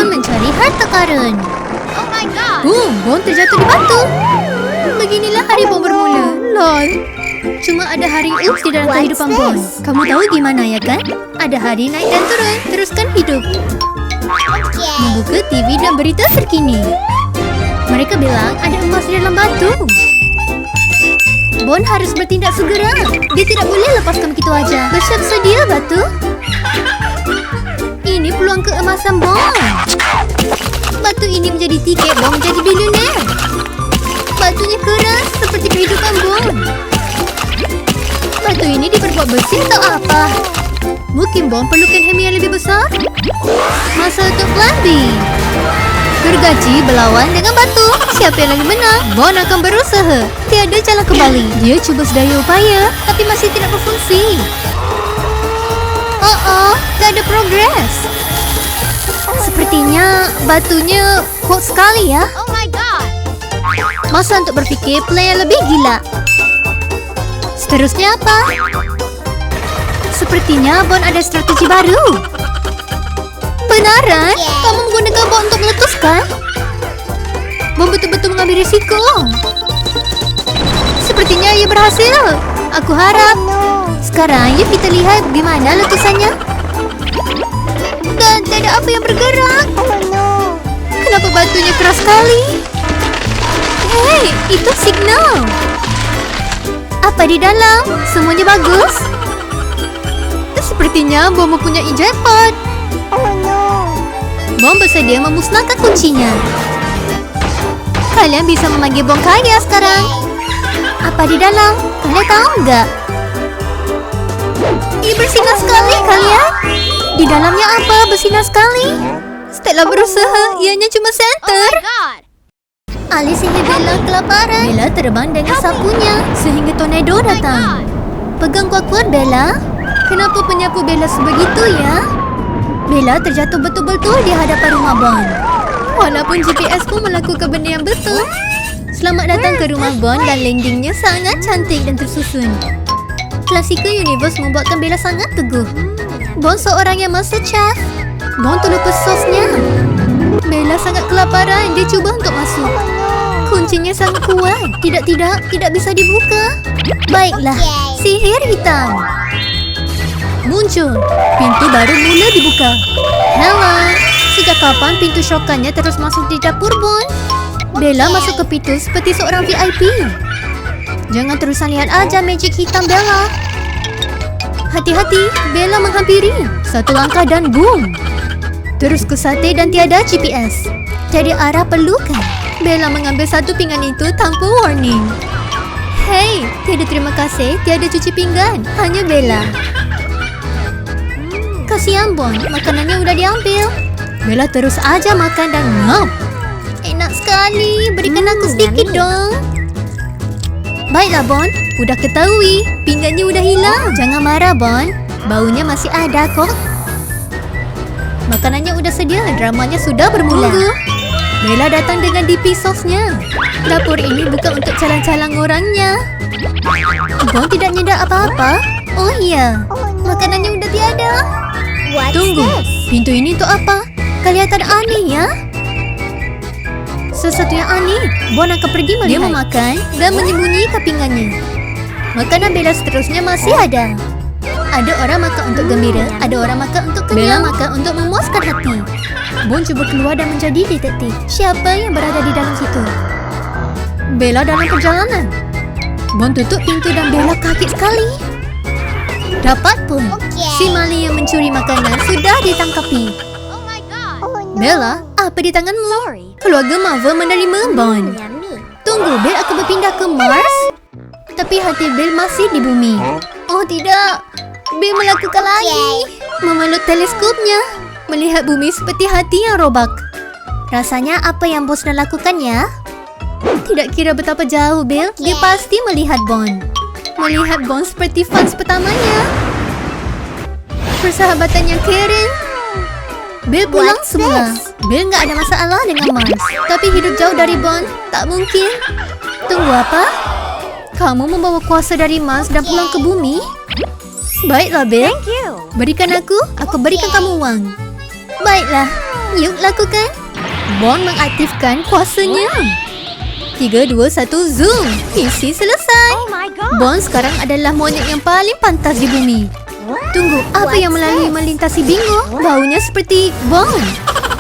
mencari harta karun. Oh my god! Boom! Bon terjatuh di batu. Beginilah hari Bon bermula. Lol. Cuma ada hari ups di dalam kehidupan Bon. Kamu tahu gimana ya kan? Ada hari naik dan turun. Teruskan hidup. Membuka TV dan berita terkini. Mereka bilang ada emas di dalam batu. Bon harus bertindak segera. Dia tidak boleh lepaskan begitu aja. Bersiap sedia, batu. Ini peluang keemasan Bon. Batu ini menjadi tiket Bon menjadi bilioner. Batunya keras seperti kehidupan Bon. Batu ini diperbuat besi atau apa? Mungkin Bon perlukan hemi yang lebih besar? Masa untuk climbing. Gergaji berlawan dengan batu. Siapa yang lebih menang? Bon akan berusaha. Tiada jalan kembali. Dia cuba sedaya upaya, tapi masih tidak berfungsi. Tak ada progres. Sepertinya batunya kuat sekali ya. Oh my god! Masa untuk berfikir plan yang lebih gila. Seterusnya apa? Sepertinya Bon ada strategi baru. Benaran? Kamu menggunakan Bon untuk meletuskan? Bon betul-betul mengambil risiko. Sepertinya ia berhasil. Aku harap. Sekarang yuk kita lihat bagaimana letusannya. Dan tidak ada apa yang bergerak. Kenapa batunya keras sekali? Hei, itu signal. Apa di dalam? Semuanya bagus? Sepertinya Bon mempunyai jackpot. Bon bersedia memusnahkan kuncinya. Kalian bisa memanggil Bon kaya sekarang. Apa di dalam? Kalian tahu enggak? Ia bersinar sekali kalian. Di dalamnya apa? Bersinar sekali. Setelah berusaha, ianya cuma Oh center. my god! Alih sehingga Bella kelaparan. Bella terbang dengan sapunya sehingga tornado datang. Pegang kuat-kuat Bella. Kenapa penyapu Bella sebegitu ya? Bella terjatuh betul-betul di hadapan rumah Bon. Walaupun GPS pun melakukan benda yang betul. Selamat datang ke rumah Bon dan landingnya sangat cantik dan tersusun. Classical Universe membuatkan Bella sangat teguh. Bon seorang yang master chef. Bon terlupa sosnya. Bella sangat kelaparan. Dia cuba untuk masuk. Kuncinya sangat kuat. Tidak bisa dibuka. Baiklah, sihir hitam muncul. Pintu baru mula dibuka. Hello. Sejak kapan pintu syokannya terus masuk di dapur Bon? Bella masuk ke pintu seperti seorang VIP. Jangan terusan lihat aja magic hitam Bella. Hati-hati, Bella menghampiri. Satu langkah dan boom. Terus ke sate dan tiada GPS. Jadi arah pelukan. Bella mengambil satu pinggan itu tanpa warning. Hei, tiada terima kasih, tiada cuci pinggan. Hanya Bella. Kasihan Bon, makanannya udah diambil. Bella terus aja makan dan ngap. Enak sekali, berikan aku sedikit dong. Baiklah Bon, udah ketahui. Pinggannya udah hilang. Jangan marah Bon, baunya masih ada kok. Makanannya udah sedia, dramanya sudah bermula. Tunggu. Bella datang dengan DP sauce-nya. Dapur ini bukan untuk calang-calang orangnya. Bon tidak nyedar apa-apa. Oh iya, makanannya udah tiada. Tunggu, pintu ini untuk apa? Kelihatan aneh ya? Sesuatu yang aneh. Bon akan pergi melihat. Dia memakan dan menyembunyikan pinggannya. Makanan Bella seterusnya masih ada. Ada orang makan untuk gembira, ada orang makan untuk kenyang. Bella makan untuk memuaskan hati. Bon cuba keluar dan menjadi detektif. Siapa yang berada di dalam situ? Bella dalam perjalanan. Bon tutup pintu dan Bella kaget sekali. Dapat pun. Si maling yang mencuri makanan sudah ditangkapi. Oh my god! Bella, apa di tanganmu? Keluarga Marvel menerima Bon. Tunggu, Belle akan berpindah ke Mars? Tapi hati Belle masih di bumi. Oh tidak, Belle melakukan lagi. Memeluk teleskopnya, melihat bumi seperti hati yang robak. Rasanya apa yang bos dah lakukan ya? Tidak kira betapa jauh Belle, dia pasti melihat Bon. Melihat Bon seperti fans pertamanya. Persahabatan yang caring. Belle pulang semula. Belle nggak ada masalah dengan Mars. Tapi hidup jauh dari Bon, tak mungkin. Tunggu apa? Kamu membawa kuasa dari Mars dan pulang ke bumi? Baiklah Belle. Berikan aku berikan kamu uang. Baiklah, Yuk lakukan. Bon mengaktifkan kuasanya. 3, 2, 1, zoom. Misi selesai. Oh my god. Bon sekarang adalah monyet yang paling pantas di bumi. Tunggu, apa yang melalui melintasi Bingo? Baunya seperti Bon.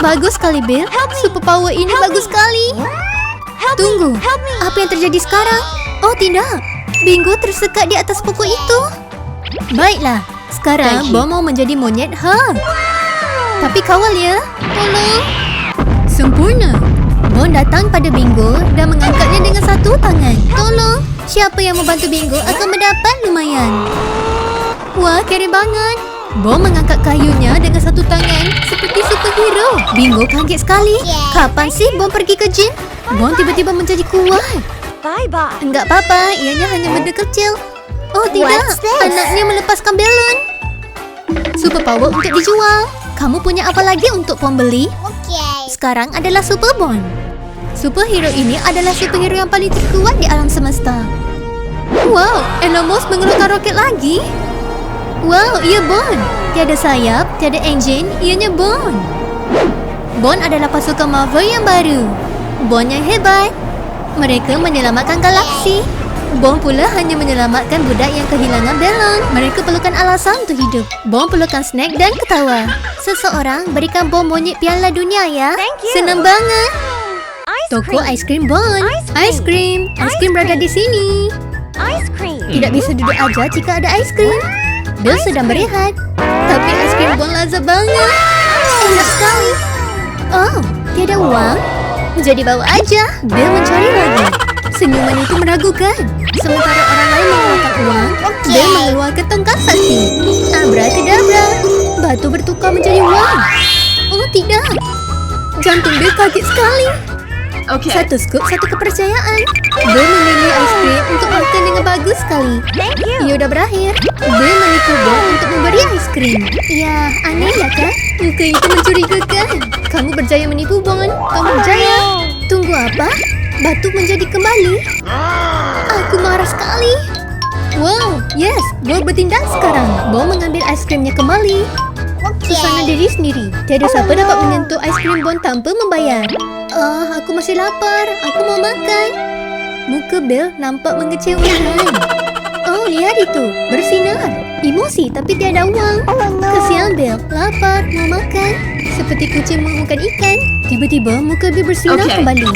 Bagus sekali, Bill. Super power ini bagus sekali. Tunggu, apa yang terjadi sekarang? Oh tidak, Bingo tersekat di atas pokok itu. Baiklah, sekarang Bon mau menjadi monyet Tapi kawal ya. Tolong. Sempurna. Bon datang pada Bingo dan mengangkatnya dengan satu tangan. Tolong, siapa yang membantu Bingo akan mendapat lumayan. Wah, keren banget. Bon mengangkat kayunya dengan satu tangan seperti superhero. Bingo kaget sekali. Kapan sih Bon pergi ke gym? Bon tiba-tiba menjadi kuat. Bye-bye. Enggak apa-apa, ianya hanya benda kecil. Oh tidak, anaknya melepaskan balon. Super power untuk dijual. Kamu punya apa lagi untuk pembeli? Sekarang adalah Super Bon. Superhero ini adalah superhero yang paling terkuat di alam semesta. Wow, Elon Musk mengeluarkan roket lagi. Wow, ia Bon. Tiada sayap, tiada enjin, ianya Bon. Bon adalah pasukan Marvel yang baru. Bon yang hebat. Mereka menyelamatkan galaksi. Bon pula hanya menyelamatkan budak yang kehilangan balon. Mereka perlukan alasan untuk hidup. Bon perlukan snack dan ketawa. Seseorang berikan Bon monyet piala dunia ya. Thank you. Senang banget. Ice Toko cream. aiskrim Bon. Ice cream. Aiskrim berada di sini. Ice cream. Tidak bisa duduk aja jika ada aiskrim. Bill sedang berehat. Tapi aiskrim Bon lazat banget. Enak sekali. Oh, tiada uang? Jadi bawa aja. Bill mencari lagi. Senyuman itu meragukan. Sementara orang lain mengeluarkan uang, Bill mengeluarkan tongkat sakti. Abrakadabra. Batu bertukar menjadi uang. Oh tidak. Jantung Bill kaget sekali. Satu scoop, satu kepercayaan. Bill memilih aiskrim untuk makan dengan bagus sekali. Thank you. Ia udah berakhir. Bill menipu Bon untuk memberi aiskrim. Ya, aneh ya kan? Muka itu mencurigakan. Kamu berjaya menipu Bon. Kamu berjaya. Tunggu apa? Batu menjadi kembali. Aku marah sekali. Wow, yes, Bon bertindak sekarang. Bon mengambil aiskrimnya kembali. Susana diri sendiri. Tiada siapa dapat menyentuh aiskrim Bon tanpa membayar. Aku masih lapar. Aku mau makan. Muka Bill nampak mengecewakan. Oh, lihat itu. Bersinar. Emosi tapi tiada uang. Kesian Bill. Lapar. Mau makan. Seperti kucing mengumumkan ikan. Tiba-tiba muka Bill bersinar kembali.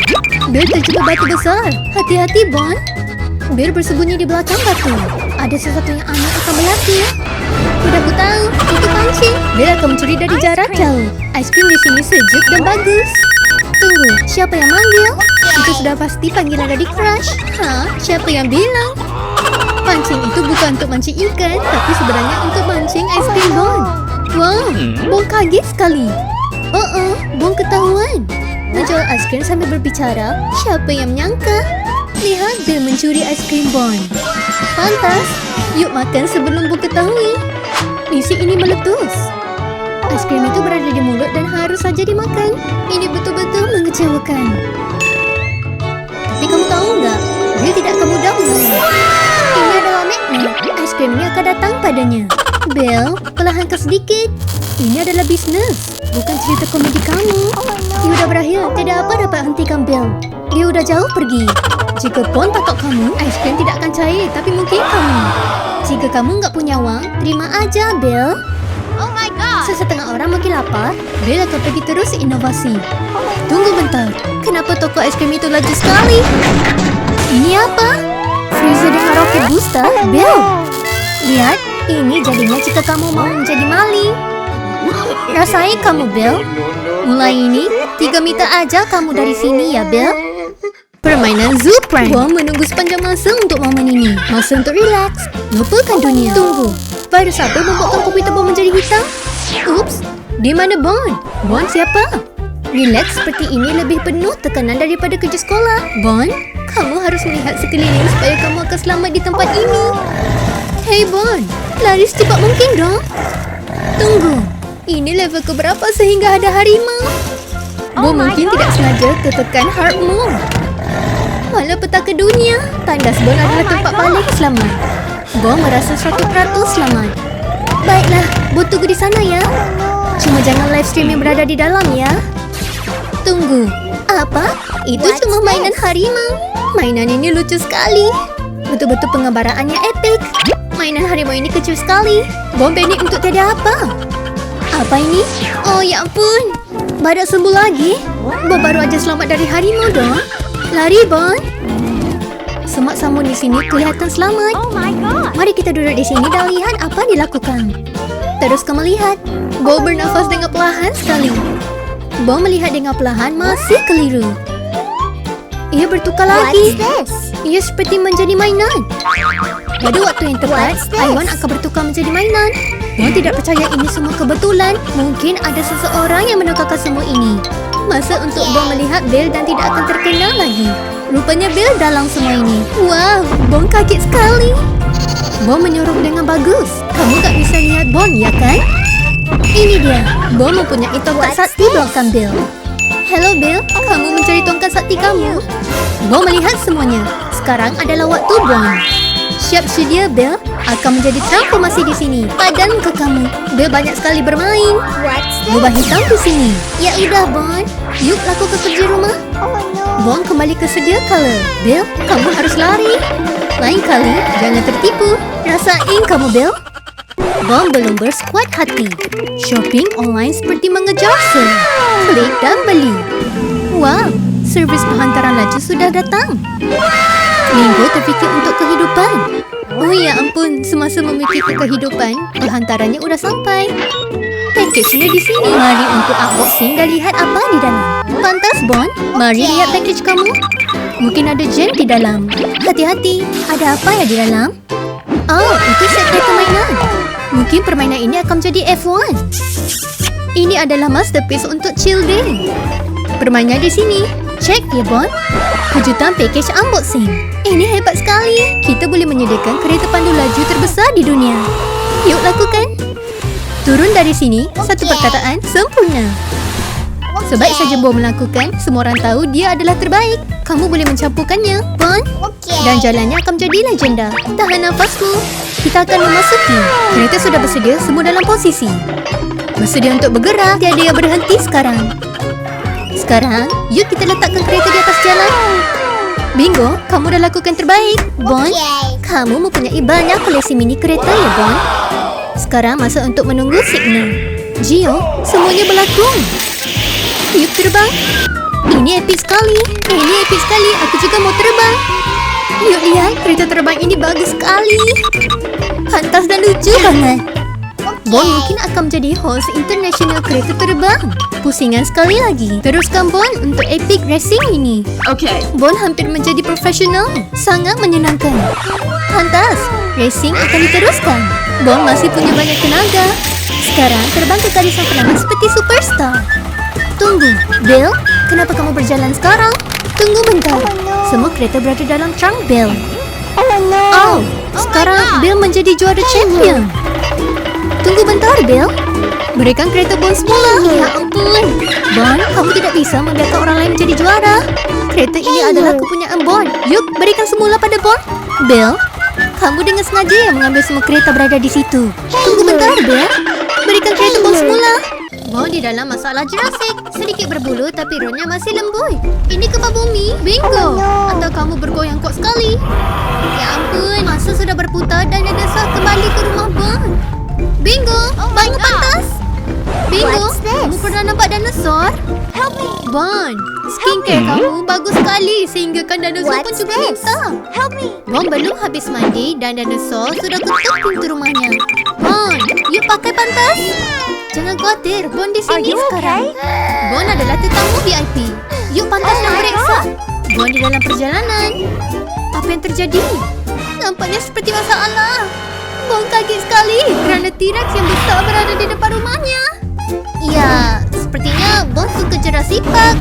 Bill terjebak batu besar. Hati-hati, Bon. Bill bersembunyi di belakang batu. Ada sesuatu yang aneh akan berlaku. Sudah aku tahu. Itu pancing. Bill akan mencuri dari jarak jauh. Aiskrim di sini sejuk dan bagus. Tunggu, siapa yang manggil? Itu sudah pasti panggilan dari Crush. Siapa yang bilang? Pancing itu bukan untuk mancing ikan, tapi sebenarnya untuk mancing aiskrim Bon. Wow, Bon kaget sekali. Bon ketahuan. Menjual aiskrim sambil berbicara, siapa yang menyangka? Lihat Bill mencuri aiskrim Bon. Pantas, yuk makan sebelum Bon ketahui. Misi ini meletus. Aiskrim itu berada di mulut dan harus saja dimakan. Ini betul-betul mengecewakan. Tapi kamu tahu nggak? Dia tidak akan mudah mengalah. Ini adalah magnet. Aiskrim ini akan datang padanya. Bill, perlahankan sedikit. Ini adalah bisnis, bukan cerita komedi kamu. Dia udah berakhir. Tidak apa dapat hentikan Bill. Dia udah jauh pergi. Jika Bon tangkap kamu, aiskrim tidak akan cair, tapi mungkin kamu. Jika kamu nggak punya uang, terima aja, Bill. Oh my god. Sesetengah orang mungkin lapar. Bill akan pergi terus inovasi. Tunggu bentar. Kenapa toko aiskrim itu laju sekali? Ini apa? Freezer dengan roket booster? Bill, lihat. Ini jadinya jika kamu mau menjadi maling. Rasain kamu, Bill. Mulai ini, 3 meter aja kamu dari sini ya, Bill. Permainan Zoo Prank. Bon menunggu sepanjang masa untuk momen ini. Masa untuk relax. Lupakan dunia. Tunggu. Virus apa membuatkan komputer Bon menjadi hitam? Ups. Di mana Bon? Bon siapa? Relax seperti ini lebih penuh tekanan daripada kerja sekolah. Bon, kamu harus melihat sekeliling supaya kamu akan selamat di tempat ini. Hey Bon, lari secepat mungkin dong. Tunggu. Ini level keberapa sehingga ada harimau? Bon mungkin tidak sengaja tertekan hard mode. Walau petaka dunia, tandas Bon adalah tempat paling selamat. Bon merasa 100% selamat. Baiklah, Bon tunggu di sana ya. Cuma jangan live stream yang berada di dalam ya. Tunggu. Apa? Itu What's cuma mainan this? harimau. Mainan ini lucu sekali. Betul-betul pengembaraan epik. Mainan harimau ini kecil sekali. Bom panik untuk tiada apa. Apa ini? Oh ya ampun. Badak sembuh lagi. Bom baru aja selamat dari harimau dong. Lari, Bon. Semak samun di sini kelihatan selamat. Oh my god. Mari kita duduk di sini dan lihat apa dilakukan. Terus kamu lihat. Bo bernafas dengan perlahan sekali. Bo melihat dengan perlahan masih keliru. Ia bertukar lagi. What's this? Ia seperti menjadi mainan. Pada waktu yang tepat, What's this? haiwan akan bertukar menjadi mainan. Bo tidak percaya ini semua kebetulan. Mungkin ada seseorang yang menukarkan semua ini. Masa untuk Bo melihat Bill dan tidak akan terkenal lagi. Rupanya Bill dalam semua ini. Wow, Bo kaget sekali. Bo menyorok dengan bagus. Kamu tak bisa lihat Bon, ya kan? Ini dia. Bo mempunyai tongkat sakti belakang Bill. Hello Bill, kamu mencari tongkat sakti kamu? Bo melihat semuanya. Sekarang adalah waktu Bon. Siap sedia Bill? Akan menjadi transformasi di sini. Padan ke kamu. Bill banyak sekali bermain. What's Lubang this? hitam di sini. Ya udah Bon. Yuk lakukan kerja rumah. Oh no. Bon kembali ke sedia kala. Bill, kamu harus lari. Lain kali, jangan tertipu. Rasain kamu, Bill. Bon belum bersekuat hati. Shopping online seperti mengejar sale. Klik dan beli. Wow, servis penghantaran laju sudah datang. Minggu terfikir untuk kehidupan. Oh ya ampun, semasa memikirkan kehidupan, penghantarannya udah sampai. Package-nya di sini. Mari untuk unboxing dan lihat apa di dalam. Pantas, Bon. Mari lihat package kamu. Mungkin ada gem di dalam. Hati-hati, ada apa ya di dalam? Oh, itu set kereta mainan. Mungkin permainan ini akan menjadi F1. Ini adalah masterpiece untuk children. Permainan di sini. Cek ya, Bon. Kejutan package unboxing. Ini hebat sekali. Kita boleh menyediakan kereta pandu laju terbesar di dunia. Yuk lakukan. Turun dari sini, satu perkataan sempurna. Sebaik saja Bo melakukan, semua orang tahu dia adalah terbaik. Kamu boleh mencampurkannya, Bon. Okay. Dan jalannya akan menjadi legenda. Tahan nafasmu. Kita akan memasuki. Kereta sudah bersedia, semua dalam posisi. Bersedia untuk bergerak. Tiada yang berhenti sekarang. Sekarang, yuk kita letakkan kereta di atas jalan. Bingo, kamu dah lakukan terbaik, Bon. Okay. Kamu mempunyai banyak koleksi mini kereta ya, Bon. Sekarang masa untuk menunggu signal. Gio, semuanya berlaku. Yuk terbang. Ini epik sekali. Ini epik sekali. Aku juga mau terbang. Yuk lihat, kereta terbang ini bagus sekali. Pantas dan lucu banget. Bon mungkin akan menjadi host international kereta terbang. Pusingan sekali lagi. Teruskan Bon untuk epic racing ini. Okay. Bon hampir menjadi profesional. Sangat menyenangkan. Pantas, racing akan diteruskan. Bon masih punya banyak tenaga. Sekarang terbang ke garisan penamat seperti superstar. Tunggu, Bill, kenapa kamu berjalan sekarang? Tunggu bentar. Semua kereta berada dalam trunk Bill. Oh no. Oh, sekarang Bill menjadi juara champion. Tunggu bentar, Bill. Berikan kereta Bon semula. Ya ampun. Bon, kamu tidak bisa membiarkan orang lain menjadi juara. Kereta ini adalah kepunyaan Bon. Yuk, berikan semula pada Bon. Bill, kamu dengan sengaja yang mengambil semua kereta berada di situ. Tunggu bentar, Bill. Berikan kereta Bon semula. Bon di dalam masalah Jurassic. Sedikit berbulu tapi rohnya masih lembut. Ini gempa bumi. Bingo. Atau kamu bergoyang kuat sekali. Ya ampun. Masa sudah berputar dan dinosaur kembali ke rumah Bon. Bingo. Baik pantas. Bingo. What's this? Kamu pernah nampak dinosaur? Help me. Bon, skincare kamu bagus sekali sehingga kan dinosaur pun What's juga this? minta. Help me. Bon belum habis mandi dan dinosaur sudah ketuk pintu rumahnya. Bon, yuk pakai pantas. Jangan khawatir, Bon di Are sini you sekarang. okay? Bon adalah tetamu VIP. Yuk pantas dan periksa. Bon di dalam perjalanan. Apa yang terjadi? Nampaknya seperti masalah. Bon kaget sekali kerana T-Rex yang besar berada di depan rumahnya. Ya, sepertinya Bon suka Jurassic Park.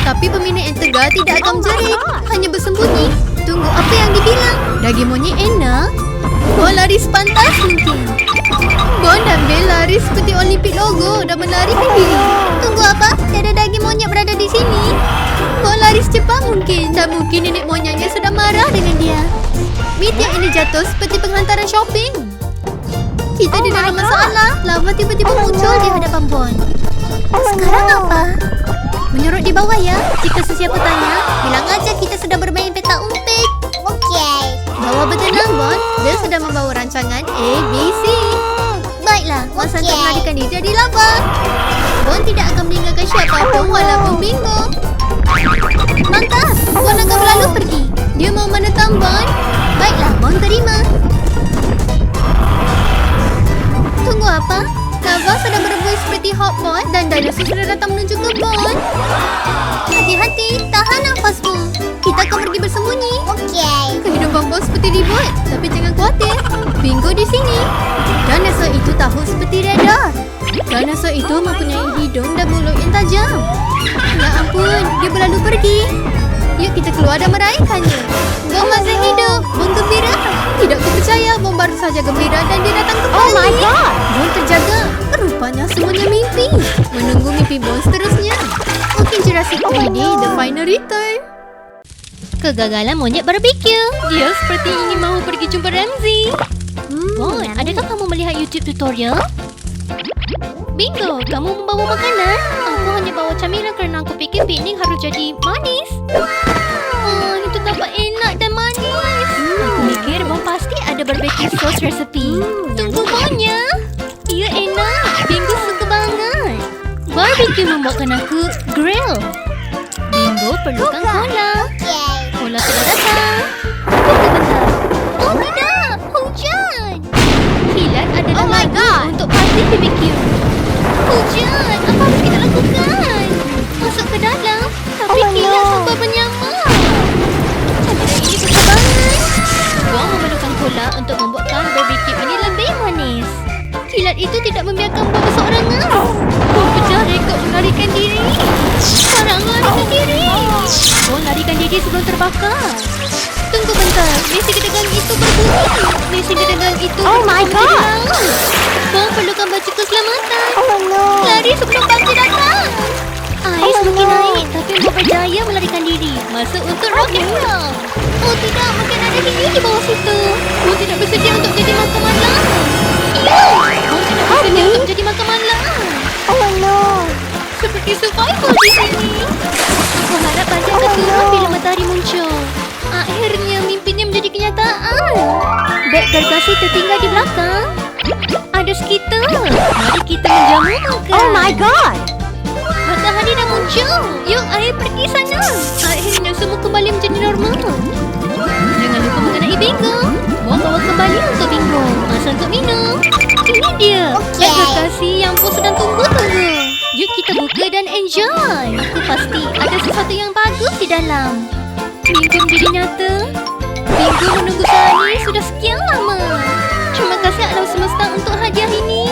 Tapi peminat yang tegar tidak akan menjerit, hanya bersembunyi. Tunggu apa yang dibilang. Daging monyet enak. Bon lari sepantas mungkin. Bon dan Bill lari seperti Olimpik logo dan menari sendiri. Tunggu apa? Tiada daging monyet berada di sini. Bon lari secepat mungkin dan mungkin nenek moyangnya sudah marah dengan dia. Meteor ini jatuh seperti penghantaran shopping. Kita di dalam masalah. Lava tiba-tiba muncul di hadapan Bon. Sekarang apa? Menyorot di bawah Jika sesiapa tanya, bilang aja kita sedang bermain peta umpit. Okay. Bawa bertenang, Bon. Bel sedang membawa rancangan ABC. Baiklah, masa untuk melarikan diri dari laba. Bon tidak akan meninggalkan siapapun walaupun bingo. Mantap, Bon akan berlalu pergi. Dia mau menentang Bon. Baiklah, Bon terima. Tunggu apa? Lava sedang berbuih seperti hotpot dan dinosaur sudah datang menuju ke Bon. Hati-hati, tahan nafasmu. Kita akan pergi bersembunyi. Okay. Kehidupan Bon seperti ribut, tapi jangan khawatir. Bingo di sini. Dinosaur itu tahu seperti radar. Dinosaur itu mempunyai hidung dan mulut yang tajam. Ya ampun, dia berlalu pergi. Yuk kita keluar dan meraihkannya. Bon masih hidup. Bon gembira. Tidak kupercaya, Bon baru saja gembira dan dia datang kembali. Oh my god. Bon terjaga. Rupanya semuanya mimpi. Menunggu mimpi Bon seterusnya. Mungkin Jurassic 3D The Final Return. Kegagalan monyet barbecue. Dia seperti ingin mahu pergi jumpa Ramsey. Bon, adakah kamu melihat YouTube tutorial? Bingo, kamu membawa makanan? Aku hanya bawa camilan kerana aku fikir piknik harus jadi manis. Oh, itu tampak enak dan manis. Aku fikir Bon pasti ada barbecue sauce resepi. Tunggu Bonnya. Ia enak. Bingo suka banget. Barbecue membuatkan aku grill. Bingo perlukan cola. Okay. Cola sudah datang. Tunggu bentar. Oh tidak, hujan. Kilat adalah lagu untuk parti BBQ. Hujan, apa harus kita lakukan? Masuk ke dalam, tapi kilat sampai menyamar. Camilan ini susah banget. Bon memerlukan cola untuk membuatkan BBQ ini lebih manis. Kilat itu tidak membiarkan Bon berseorangan. Bon kejar rekod melarikan diri. Sekarang larikan diri. Bon larikan diri sebelum terbakar. Tunggu bentar, mesin kedegan itu berbunyi. Mesin kedegan itu Oh my god. Bon perlukan baju keselamatan. Oh no. Lari sebelum banjir datang. Air semakin naik, tapi Bon berjaya melarikan diri. Masuk untuk rock and roll. Oh tidak, mungkin ada hiu di bawah situ. Bon tidak bersedia untuk jadi makan malam. Ya, Bon tidak bersedia untuk jadi makan malam. Oh no. Seperti survival di sini. Aku harap banjir akan turun bila matahari muncul. Akhirnya mimpinya menjadi kenyataan. Beg gargasi tertinggal di belakang. Ada skitter. Mari kita menjamu makan. Oh my god. Matahari dah muncul. Yuk, air pergi sana. Akhirnya semua kembali menjadi normal. Jangan lupa mengenai bingo. Bon bawa kembali untuk bingo. Masa untuk minum. Ini dia. Okey. Beg gargasi yang Bon sedang tunggu-tunggu. Yuk kita buka dan enjoy. Aku pasti ada sesuatu yang bagus di dalam. Bingo menjadi nyata. Bingo menunggu saat ini sudah sekian lama. Terima kasih alam semesta untuk hadiah ini.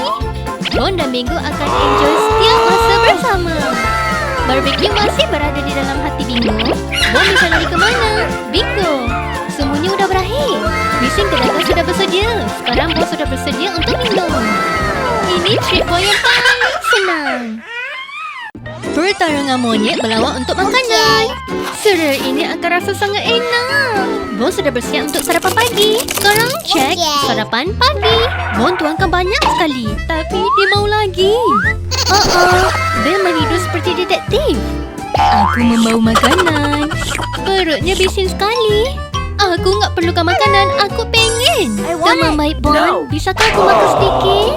Bon dan Bingo akan enjoy setiap masa bersama. Barbecue masih berada di dalam hati Bingo. Bon bisa lari ke mana? Bingo, semuanya sudah berakhir. Mesin kedagang sudah bersedia. Sekarang Bon sudah bersedia untuk minum. Ini trip Bon yang paling senang. Pertarungan monyet berlawan untuk makanan. Cereal ini akan rasa sangat enak. Bon sudah bersiap untuk sarapan pagi. Sekarang cek sarapan pagi. Bon tuangkan banyak sekali, tapi dia mau lagi. Bel menghidup seperti detektif. Aku membawa makanan. Perutnya bising sekali. Aku nggak perlukan makanan, aku pengen. I want Teman it. baik Bon, bisakah aku makan sedikit?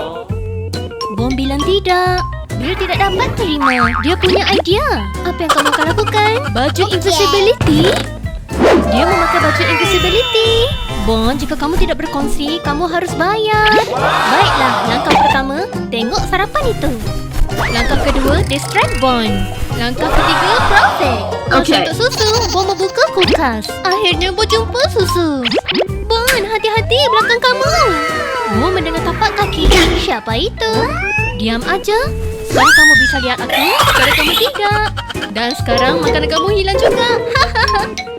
Bon bilang tidak. Dia tidak dapat terima. Dia punya idea. Apa yang kamu akan lakukan? Baju invisibility? Dia memakai baju invisibility. Bon, jika kamu tidak berkongsi, kamu harus bayar. Baiklah, langkah pertama, tengok sarapan itu. Langkah kedua, distract Bon. Langkah ketiga, profit. Masa untuk susu, Bon membuka kulkas. Akhirnya Bon jumpa susu. Bon, hati-hati belakang kamu. Bon mendengar tapak kaki. Siapa itu? Diam aja. Sekarang kamu bisa lihat aku, sekarang kamu tidak. Dan sekarang makanan kamu hilang juga.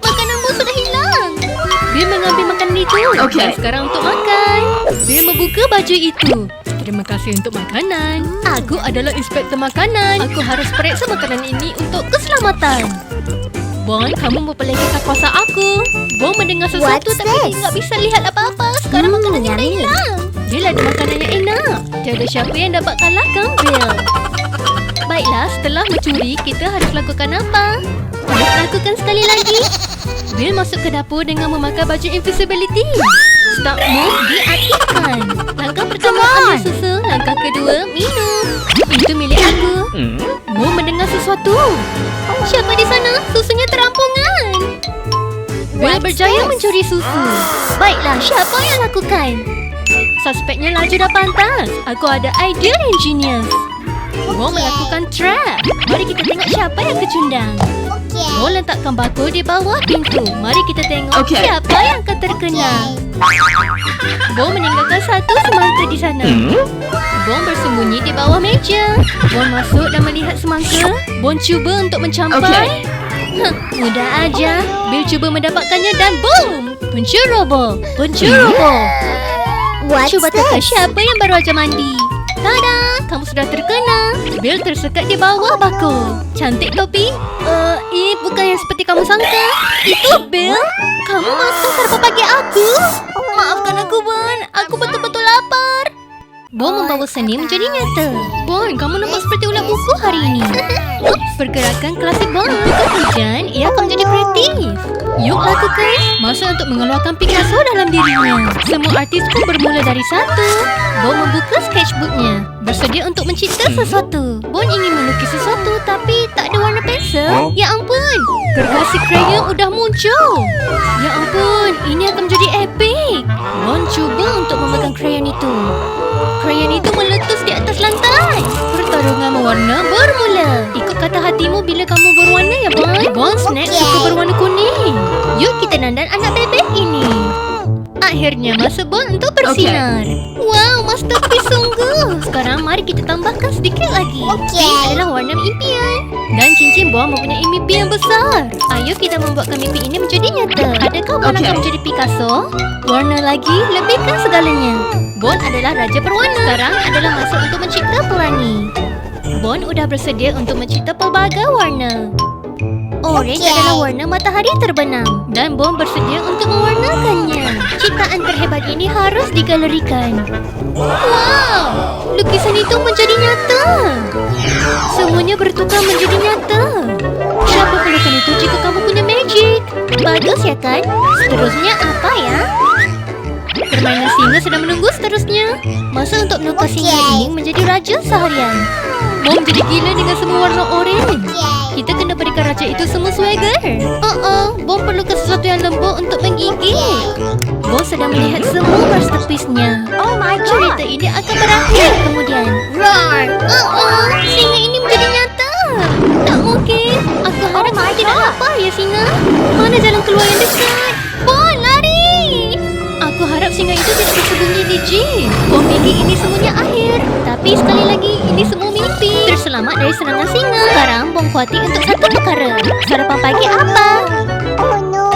Makananmu sudah hilang. Dia mengambil makanan itu. Dan sekarang untuk makan. Dia membuka baju itu. Terima kasih untuk makanan. Aku adalah inspektor makanan. Aku harus periksa makanan ini untuk keselamatan. Bon, kamu memperlekehkan kuasa aku. Bon mendengar sesuatu What's tapi dia this? tak bisa lihat apa-apa. Sekarang makanannya dah yummy. hilang. Dia ada makanan yang enak. Tiada siapa yang dapat kalahkan Bill. Baiklah, setelah mencuri, kita harus lakukan apa? Let's lakukan sekali lagi. Bill masuk ke dapur dengan memakai baju invisibility. Stop move diaktifkan. Langkah pertama ambil susu. Langkah kedua minum. Itu milik aku. Mo mendengar sesuatu. Siapa di sana? Susunya terampungan. Bill berjaya mencuri susu. Baiklah, siapa yang lakukan? Suspeknya laju dah pantas. Aku ada idea yang genius. Mo melakukan trap. Mari kita tengok siapa yang kecundang. Mo letakkan bako di bawah pintu. Mari kita tengok siapa yang akan terkena. Bo meninggalkan satu semangka di sana. Bo bersembunyi di bawah meja. Bo masuk dan melihat semangka. Bo cuba untuk mencampai. Mudah aja. Bill cuba mendapatkannya dan boom! Penceroboh! Penceroboh! Cuba teka siapa yang baru aja mandi. Tada! Kamu sudah terkena. Bill tersekat di bawah bako. Cantik topi? Ini bukan yang seperti kamu sangka. Itu Bill. Kamu makan sarapan pagi aku. Maafkan aku, Bon. Aku betul-betul lapar. Bon membawa seni menjadi nyata. Bon, kamu nampak seperti ulat buku hari ini. Pergerakan klasik Bon. Jika hujan, ia akan menjadi kreatif. Yuk lakukan. Masa untuk mengeluarkan Picasso dalam dirinya. Semua artis pun bermula dari satu. Bon membuka sketchbooknya. Bersedia untuk mencipta sesuatu. Bon ingin melukis sesuatu tapi tak ada warna pensel. Ya ampun. Gergasi krayon udah muncul. Ya ampun, ini akan menjadi epik. Bon cuba untuk memegang krayon itu. Krayon itu meletus di atas lantai. Pertarungan mewarna bermula. Ikut kata hatimu bila kamu berwarna ya, Bon. Bon Snack suka berwarna kuning. Yuk kita dandan anak bebek ini. Akhirnya masa Bon untuk bersinar. Wow, masterpiece sungguh. Sekarang mari kita tambahkan sedikit lagi. Pink adalah warna impian. Dan cincin Bon mempunyai mimpi yang besar. Ayo kita membuatkan mimpi ini menjadi nyata. Adakah Bon akan menjadi Picasso? Warna lagi, lebihkan segalanya. Bon adalah raja berwarna. Sekarang adalah masa untuk mencipta pelangi. Bon udah bersedia untuk mencipta pelbagai warna. Orange adalah warna matahari terbenam. Dan Bon bersedia untuk mewarnakannya. Ciptaan terhebat ini harus digalerikan. Wow! Lukisan itu menjadi nyata. Semuanya bertukar menjadi nyata. Siapa perlukan itu jika kamu punya magic? Bagus ya kan? Seterusnya apa ya? Permainan singa sedang menunggu seterusnya. Masa untuk menukar singa ini menjadi raja seharian. Bon menjadi gila dengan semua warna orange. Kita kena berikan raja itu semua swagger. Bon perlukan sesuatu yang lembut untuk menggigit. Bon sedang melihat semua masterpiece-nya. Oh my God. Cerita ini akan berakhir kemudian. Roar! Singa ini menjadi nyata. Tak mungkin. Aku harap kamu tidak lapar ya, singa. Mana jalan keluar yang dekat? Bon, lari! Aku harap singa itu tidak bersembunyi di jeep. Bon fikir ini semuanya akhir. Tapi sekali lagi, ini semua mimpi. Terselamat dari serangan singa. Sekarang Bon khawatir untuk satu perkara. Sarapan pagi apa? Oh no.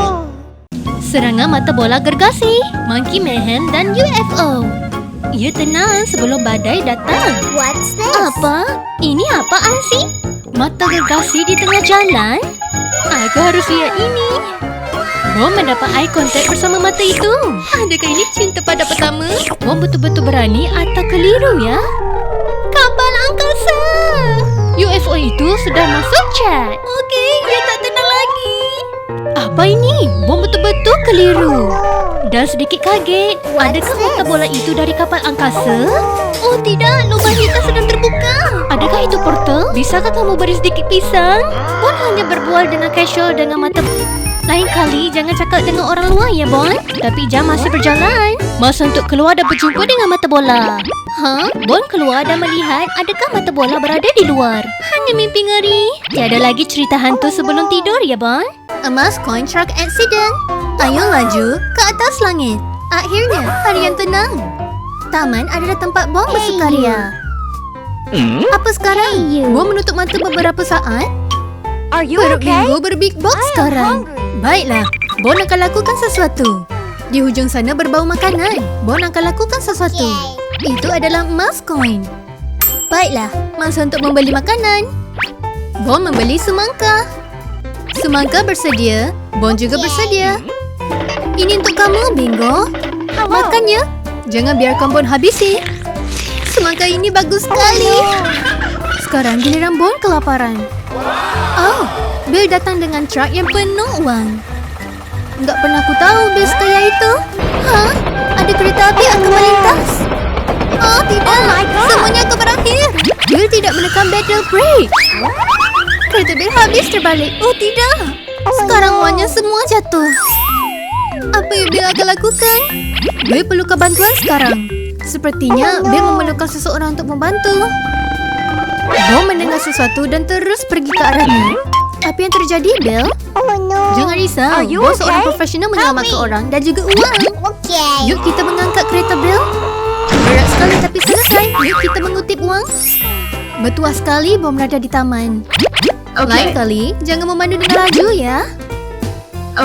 Serangan mata bola gergasi, Monkey Mayhem dan UFO. Ia tenang sebelum badai datang. What's this? Apa? Ini apaan sih? Mata gergasi di tengah jalan? Aku harus lihat ini. Bon mendapat eye contact bersama mata itu. Adakah ini cinta pada pertama? Bon betul-betul berani atau keliru ya? Kapal angkasa! UFO itu sudah masuk chat. Okey, dia tak tenang lagi. Apa ini? Bon betul-betul keliru. Dan sedikit kaget. Adakah mata bola itu dari kapal angkasa? Oh tidak, lubang hitam sedang terbuka. Adakah itu portal? Bisakah kamu beri sedikit pisang? Bon hanya berbual dengan casual dengan mata. Lain kali jangan cakap dengan orang luar ya, Bon. Tapi jam masih berjalan. Masa untuk keluar dan berjumpa dengan mata bola. Bon keluar dan melihat adakah mata bola berada di luar. Hanya mimpi ngeri. Tiada lagi cerita hantu sebelum tidur ya, Bon. Emas coin truck accident. Ayo laju ke atas langit. Akhirnya hari yang tenang. Taman adalah tempat Bon bersukaria. Apa sekarang? Bon menutup mata beberapa saat. Are you Perut okay? Bingo berbig box sekarang. Baiklah, Bon akan lakukan sesuatu. Di hujung sana berbau makanan. Bon akan lakukan sesuatu. Itu adalah emas koin. Baiklah, masa untuk membeli makanan. Bon membeli semangka. Semangka bersedia. Bon juga bersedia. Ini untuk kamu, Bingo. Makan ya. Jangan biarkan Bon habisi. Semangka ini bagus sekali. Sekarang giliran Bon kelaparan. Oh, Bill datang dengan truk yang penuh uang. Enggak pernah aku tahu Bill sekaya itu. Hah? Ada kereta api akan melintas? Oh tidak, Oh my God. semuanya akan berakhir. Bill tidak menekan pedal brake. Kereta Bill habis terbalik. Oh tidak, sekarang uangnya semua jatuh. Apa yang Bill akan lakukan? Bill perlukan bantuan sekarang. Sepertinya Bill memerlukan seseorang untuk membantu. Bon mendengar sesuatu dan terus pergi ke arahnya. Apa yang terjadi, Bill? Oh no. Jangan risau. Are you Bon seorang okay? profesional Help menyelamatkan me. orang dan juga uang. Okay. Yuk kita mengangkat kereta Bill. Berat sekali tapi selesai. Yuk kita mengutip uang. Bertuah sekali Bon berada di taman. Lain kali, jangan memandu dengan laju ya.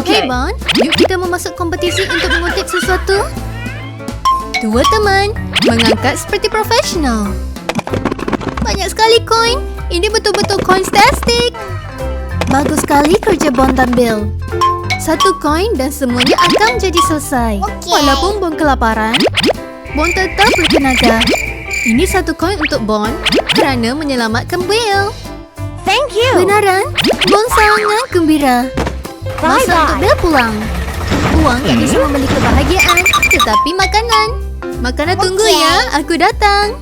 Hey Bon, yuk kita memasuk kompetisi untuk mengutip sesuatu. Dua teman, mengangkat seperti profesional. Banyak sekali koin. Ini betul-betul koin tastic. Bagus sekali kerja Bon dan Bill. Satu koin dan semuanya akan jadi selesai. Okey. Walaupun Bon kelaparan, Bon tetap bertenaga. Ini satu koin untuk Bon kerana menyelamatkan Bill. Thank you. Benaran, Bon sangat gembira. Masa untuk Bill pulang. Uang tak bisa membeli kebahagiaan, tetapi makanan. Makanan tunggu Okey. ya, aku datang.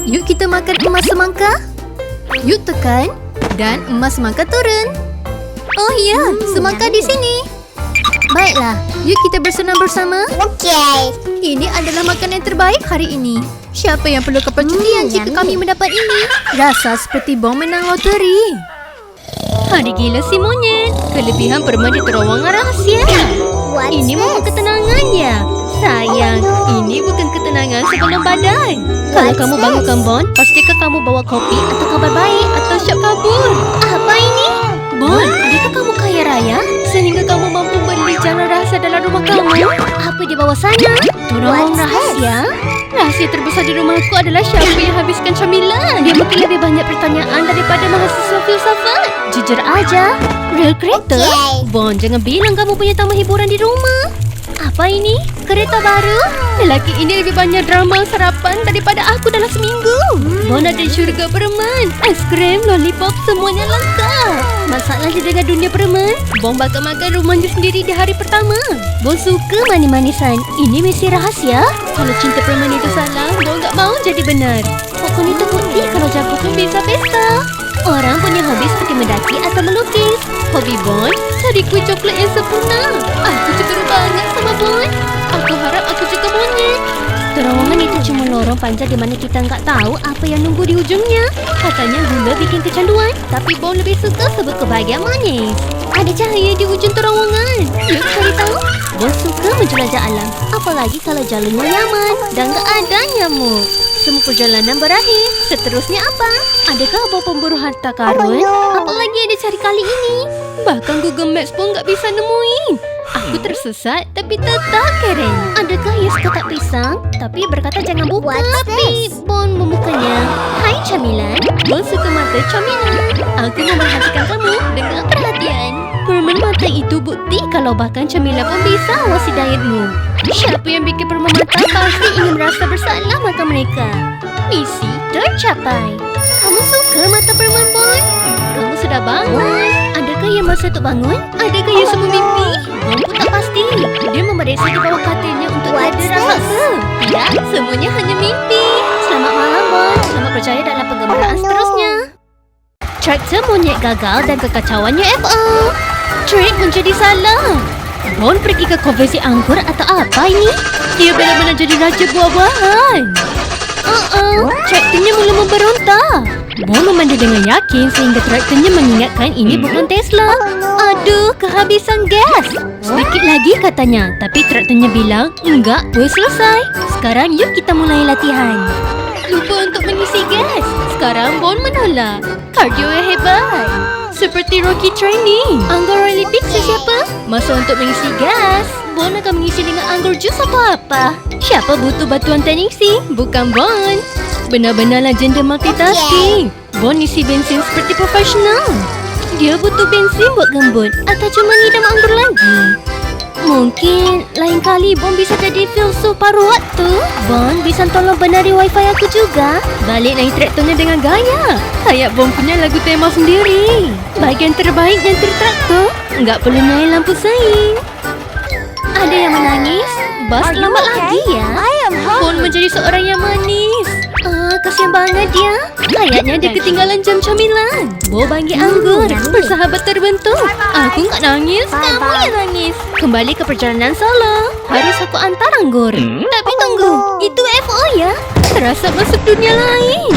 Yuk kita makan emas semangka. Yuk tekan dan emas semangka turun. Oh ya, semangka di sini. Baiklah, yuk kita bersenam bersama. Okay. Ini adalah makanan terbaik hari ini. Siapa yang perlu kepercayaan jika kami mendapat ini? Rasa seperti Bon menang loteri. Hari gila si monyet. Kelebihan permen di terowongan rahasia. What's Ini momen this? ketenangannya. Sayang, ini bukan ketenangan sebelum badai. Kalau What's kamu this? bangunkan Bon, pastikan kamu bawa kopi atau kabar baik atau syok kabur. Apa ini? Bon, adakah kamu kaya raya? Sehingga kamu mampu beli jalan rahasia dalam rumah kamu? Apa di bawah sana? Terowongan What's rahasia? Rahasia terbesar di rumahku adalah siapa yang habiskan camilan. Dia mungkin lebih banyak pertanyaan daripada mahasiswa filsafat. Jujur aja, real kereta. Okey. Bon, jangan bilang kamu punya taman hiburan di rumah. Apa ini? Kereta baru? Lelaki ini lebih banyak drama sarapan daripada aku dalam seminggu. Bon ada syurga permen. Es krim, lollipop, semuanya lengkap. Masalahnya dengan dunia permen, Bon bakal makan rumahnya sendiri di hari pertama. Bon suka manis-manisan. Ini misi rahasia. Kalau cinta permen itu salah, Bon tak mau jadi benar. Pokok itu putih kalau jago pun bisa pesta. Orang punya hobi seperti mendaki atau melukis. Hobi Bon, cari kuih coklat yang sempurna. Aku cemburu banget sama Bon. Aku harap aku juga monyet. Terowongan itu cuma lorong panjang di mana kita nggak tahu apa yang nunggu di ujungnya. Katanya gula bikin kecanduan, tapi Bon lebih suka sebut kebahagiaan manis. Ada cahaya di ujung terowongan. Yuk cari tahu. Bon suka menjelajah alam, apalagi kalau jalannya nyaman dan nggak ada nyamuk. Semua perjalanan berakhir. Seterusnya apa? Adakah bawa pemburu harta karun? Apalagi yang dicari kali ini? Bahkan Google Maps pun nggak bisa nemuin. Aku tersesat tapi tetap keren. Adakah Yes kotak pisang? Tapi berkata jangan buka. What's Tapi this? Bon membukanya. Hai camilan. Bon suka mata camilan. Aku memperhatikan kamu dengan perhatian. Permen mata itu bukti kalau bahkan camilan pun bisa awasi dietmu. Siapa yang bikin permen mata pasti ingin merasa bersalah makan mereka. Misi tercapai. Kamu suka mata permen Bon? Kamu sudah bangun. Adakah yang masa untuk bangun? Adakah yang semua mimpi? Bon pun tak pasti. Dia memeriksa di bawah katilnya untuk What's tiada rasa. Tidak, semuanya hanya mimpi. Selamat malam Bon. Selamat berjaya dalam pengembaraan seterusnya. Traktor monyet gagal dan kekacauannya FA. Trip menjadi salah. Bon pergi ke konversi anggur atau apa ini? Dia benar-benar jadi raja buah-buahan. Traktornya mula memberontak. Bon memandu dengan yakin sehingga traktornya mengingatkan ini bukan Tesla. Aduh, kehabisan gas. Sedikit lagi katanya, tapi traktornya bilang, enggak, gue selesai. Sekarang yuk kita mulai latihan. Lupa untuk mengisi gas. Sekarang Bon menolak. Kardio yang hebat. Seperti Rocky Training. Anggur Riley Pick sesiapa? Masa untuk mengisi gas. Bon akan mengisi dengan anggur jus atau apa? Siapa butuh bantuan teknisi? Bukan Bon. Benar-benar legenda multitasking. Bon isi bensin seperti profesional. Dia butuh bensin buat gembut atau cuma ngidam anggur lagi? Mungkin lain kali Bon bisa jadi filsuf paruh waktu. Bon bisa tolong benari wifi aku juga. Balik naik traktornya dengan gaya. Kayak Bon punya lagu tema sendiri. Bahagian terbaik yang traktor. Nggak perlu naik lampu saing. Ada yang menangis? Bas lambat lagi ya. Bon menjadi seorang yang manis. Kasihan banget dia. Kayaknya dia ketinggalan jam camilan. Bo bagi anggur. Bersahabat terbentuk. Aku nggak nangis, kamu yang nangis. Kembali ke perjalanan solo. Harus aku antar anggur. Tapi tunggu, itu FO ya? Terasa masuk dunia lain.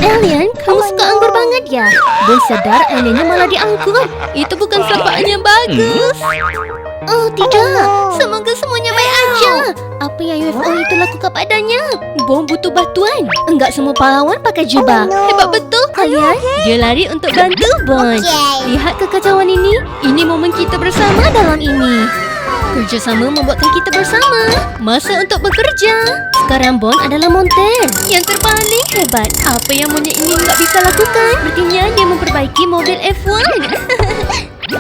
Alien, kamu suka anggur banget ya? Bon sadar aliennya malah diangkut. Itu bukan sapaan yang bagus. Oh tidak, semoga semuanya baik aja. Apa yang UFO itu lakukan padanya? Bon butuh bantuan. Enggak semua pahlawan pakai jubah. Hebat betul kalian. Dia lari untuk bantu Bon. Lihat kekacauan ini. Ini momen kita bersama dalam ini. Kerjasama membuatkan kita bersama. Masa untuk bekerja. Sekarang Bon adalah monter yang terpaling hebat. Apa yang monyet ini nggak bisa lakukan? Sepertinya dia memperbaiki mobil F1.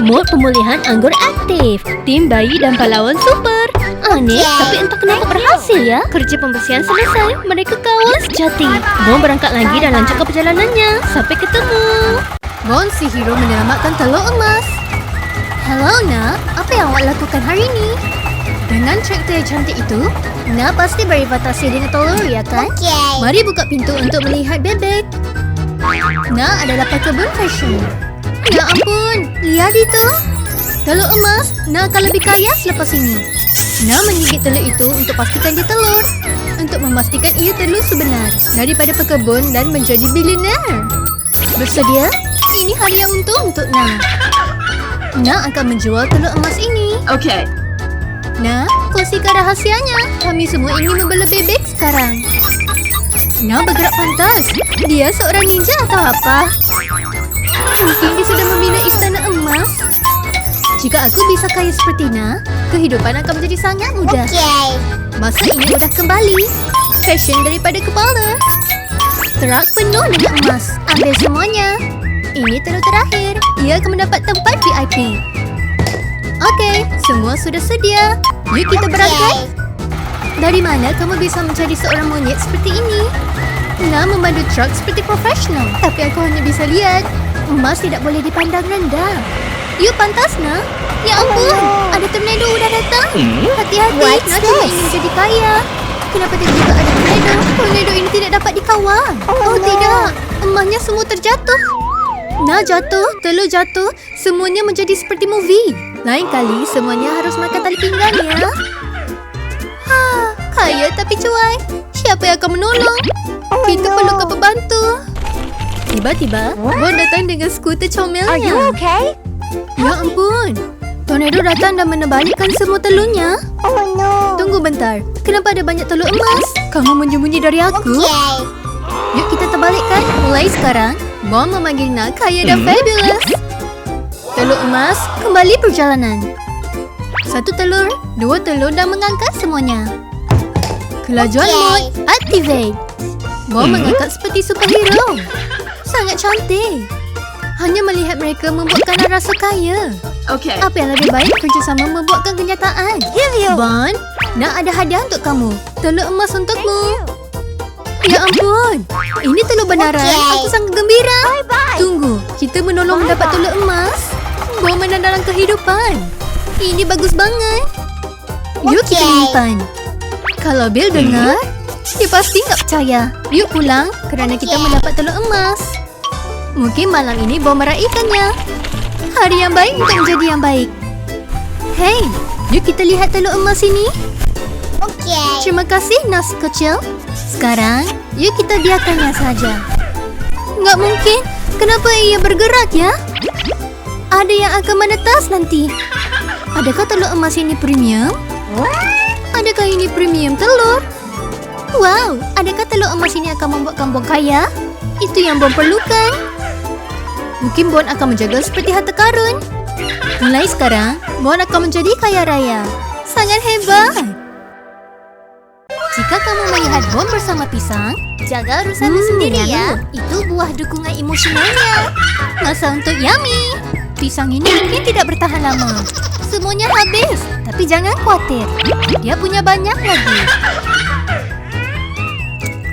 Mod pemulihan anggur aktif. Tim bayi dan pahlawan super. Aneh, tapi entah kenapa berhasil ya. Kerja pembersihan selesai. Mereka kawan sejati. Bon berangkat lagi dan lanjut ke perjalanannya. Sampai ketemu. Bon si hero menyelamatkan telur emas. Hello nak, apa yang awak lakukan hari ini? Dengan traktor yang cantik itu, nak pasti beribatasi dengan telur ya kan? Mari buka pintu untuk melihat bebek. Nak adalah pekebun fashion. Ya ampun, lihat itu. Telur emas, nak akan lebih kaya selepas ini. Nak menggigit telur itu untuk pastikan dia telur. Untuk memastikan ia telur sebenar. Daripada pekebun dan menjadi bilioner. Bersedia? Ini hari yang untung untuk Nak. Nak akan menjual telur emas ini. Okay. Nak, kongsikan rahasianya. Kami semua ingin membela bebek sekarang. Nak bergerak pantas. Dia seorang ninja atau apa? Mungkin dia sudah membina istana emas. Jika aku bisa kaya seperti Nak, kehidupan akan menjadi sangat mudah. Masa ini sudah kembali. Fashion daripada kepala. Truk penuh dengan emas. Ambil semuanya. Ini telur terakhir. Ia akan mendapat tempat VIP. Okey, semua sudah sedia. Yuk kita berangkat. Dari mana kamu bisa menjadi seorang monyet seperti ini? Nak memandu truk seperti profesional. Tapi aku hanya bisa lihat. Emas tidak boleh dipandang rendah. Yuk pantas Nak. Ya ampun, ada tornado sudah datang. Hati-hati, Nak cuma ingin jadi kaya. Kenapa tiba-tiba ada tornado? Tornado ini tidak dapat dikawal. Oh tidak, emasnya semua terjatuh. Nak jatuh, telur jatuh. Semuanya menjadi seperti movie. Lain kali semuanya harus makan tali pinggang ya. Kaya tapi cuai. Siapa yang akan menolong? Kita perlukan pembantu. Tiba-tiba, Bon datang dengan skuter comelnya. Ya ampun, tornado datang dan menerbalikan semua telurnya. Tunggu bentar, kenapa ada banyak telur emas? Kamu menyembunyi dari aku? Yuk kita terbalikkan. Mulai sekarang, Bon memanggil Nak kaya dan fabulous. Telur emas, kembali perjalanan. 1 telur, 2 telur dan mengangkat semuanya. Kelajuan mod, activate. Bon mengangkat seperti superhero. Sangat cantik. Hanya melihat mereka membuatkan rasa kaya. Okay. Apa yang lebih baik kerjasama membuatkan kenyataan. Bon, Nak ada hadiah untuk kamu. Telur emas untukmu. Ya ampun, ini telur benaran. Aku sangat gembira. Tunggu, kita menolong mendapat telur emas. Bon menang dalam kehidupan. Ini bagus banget. Yuk kita menyimpan. Kalau Bill dengar, dia pasti nggak percaya. Yuk pulang kerana kita mendapat telur emas. Mungkin malam ini Bon meraihkannya. Hari yang baik untuk menjadi yang baik. Hey, yuk kita lihat telur emas ini. Terima kasih Nas kecil. Sekarang, yuk kita biarkannya saja. Nggak mungkin. Kenapa ia bergerak ya? Ada yang akan menetas nanti. Adakah telur emas ini premium? Adakah ini premium telur? Wow, adakah telur emas ini akan membuatkan Bon kaya? Itu yang Bon perlukan. Mungkin Bon akan menjaga seperti harta karun. Mulai sekarang, Bon akan menjadi kaya raya. Sangat hebat. Jika kamu melihat Bon bersama pisang, jaga urusanmu sendiri ya. Itu buah dukungan emosionalnya. Masa untuk yummy. Pisang ini mungkin tidak bertahan lama. Semuanya habis. Tapi jangan khawatir, dia punya banyak lagi.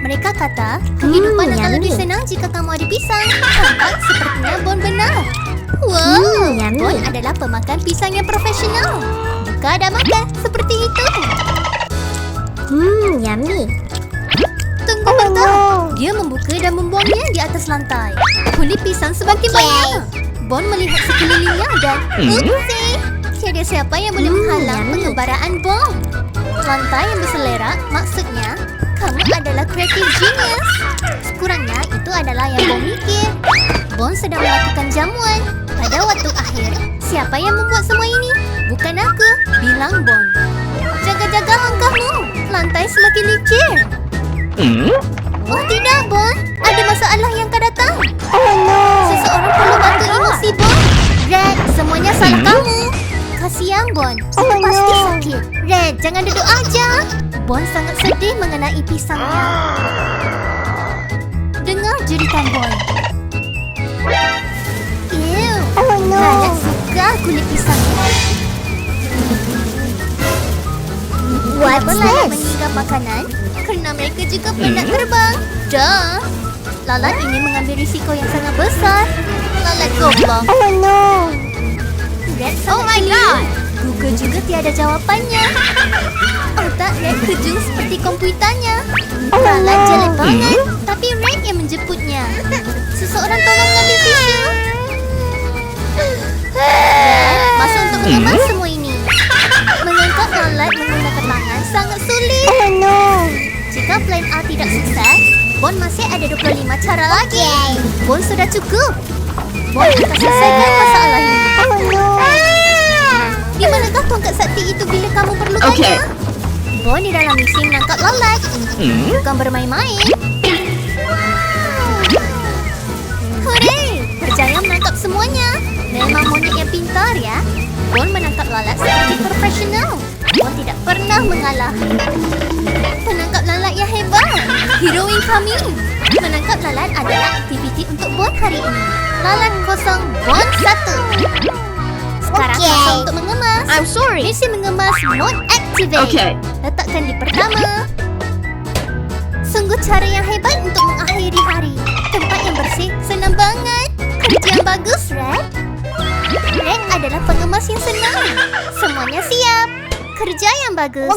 Mereka kata, kehidupan akan lebih senang jika kamu ada pisang. Tampak sepertinya Bon benar. Wow, yummy. Bon adalah pemakan pisang yang profesional. Buka dan makan seperti itu. Yummy. Tunggu bentar. Dia membuka dan membuangnya di atas lantai. Kulit pisang semakin banyak. Bon melihat sekelilingnya dan upsi. Tiada siapa yang boleh menghalang pengembaraan Bon. Lantai yang berselerak, maksudnya kamu adalah creative genius. Sekurangnya itu adalah yang Bon mikir. Bon sedang melakukan jamuan. Pada waktu akhir, siapa yang membuat semua ini? Bukan aku, bilang Bon. Jaga-jaga langkahmu. Lantai semakin licin. Oh tidak, Bon. Ada masalah yang akan datang. Seseorang perlu bantu emosi Bon. Red, semuanya salah kamu. Kasihan Bon. Itu pasti sakit. Red, jangan duduk aja. Bon sangat sedih mengenai pisangnya. Dengar jeritan Bon. Ew. Lalat suka kulit pisangnya. What's Lalat this? menyingkap makanan kerana mereka juga penat terbang. Duh. Lalat ini mengambil risiko yang sangat besar. Lalat goblok. Red sangat geli. Google juga tiada jawapannya. Otak Red kejung seperti komputernya. Lalat jelek banget, tapi Red yang menjemputnya. Seseorang tolong ambil tisu. Red, masa untuk mengemas semua ini. Mengangkat lalat menggunakan tangan sangat sulit. Jika plan A tidak sukses, Bon masih ada 25 cara lagi. Bon sudah cukup. Bon akan selesaikan masalah ini. Di manakah tongkat sakti itu bila kamu perlukannya? Bon di dalam misi menangkap lalat. Bukan bermain-main. Hooray! Berjaya menangkap semuanya. Memang monyet yang pintar ya. Bon menangkap lalat seperti profesional. Bon tidak pernah mengalah. Penangkap lalat yang hebat. Heroin kami. Menangkap lalat adalah aktiviti untuk Bon hari ini. Lalat kosong, Bon 1. Sekarang masa untuk mengemas. I'm sorry. Misi mengemas mode activate. Letakkan di pertama. Sungguh cara yang hebat untuk mengakhiri hari. Tempat yang bersih, senang banget. Kerja yang bagus, Red. Red adalah pengemas yang senang. Semuanya siap. Kerja yang bagus.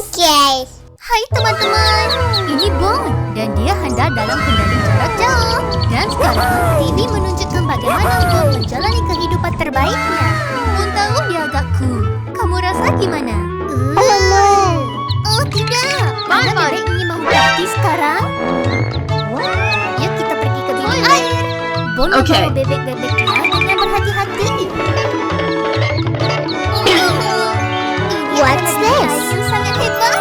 Hai teman-teman. Ini Bon dan dia handal dalam kendali jarak jauh. Dan sekarang TV menunjukkan bagaimana Bon menjalani kehidupan terbaiknya. Bon tahu dia agak cool. Kamu rasa gimana? Oh tidak. Mana bebek ingin memperhati sekarang? Yuk kita pergi ke bilik air. Bon membawa bebek-bebeknya dengan berhati-hati. What's this? Yang sangat hebat.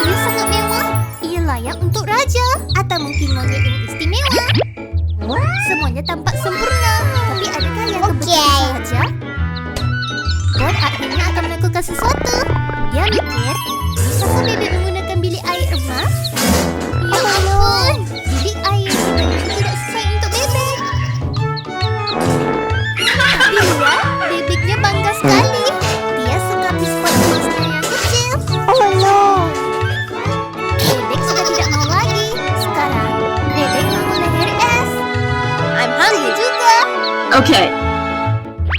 Ia sangat mewah. Ia layak untuk raja atau mungkin monyet yang istimewa. Semuanya tampak sempurna. Tapi adakah yang kebetulan sahaja? Bon akhirnya akan melakukan sesuatu. Dia mikir, bisakah bebek menggunakan bilik air emas? Ya ampun, bilik air sebenarnya tidak sesuai untuk bebek. Tapi lihat, bebeknya bangga sekali. Dia suka biskut emasnya yang kecil. Bebek sudah tidak mau lagi. Sekarang, bebek mau leher es. I'm hungry juga.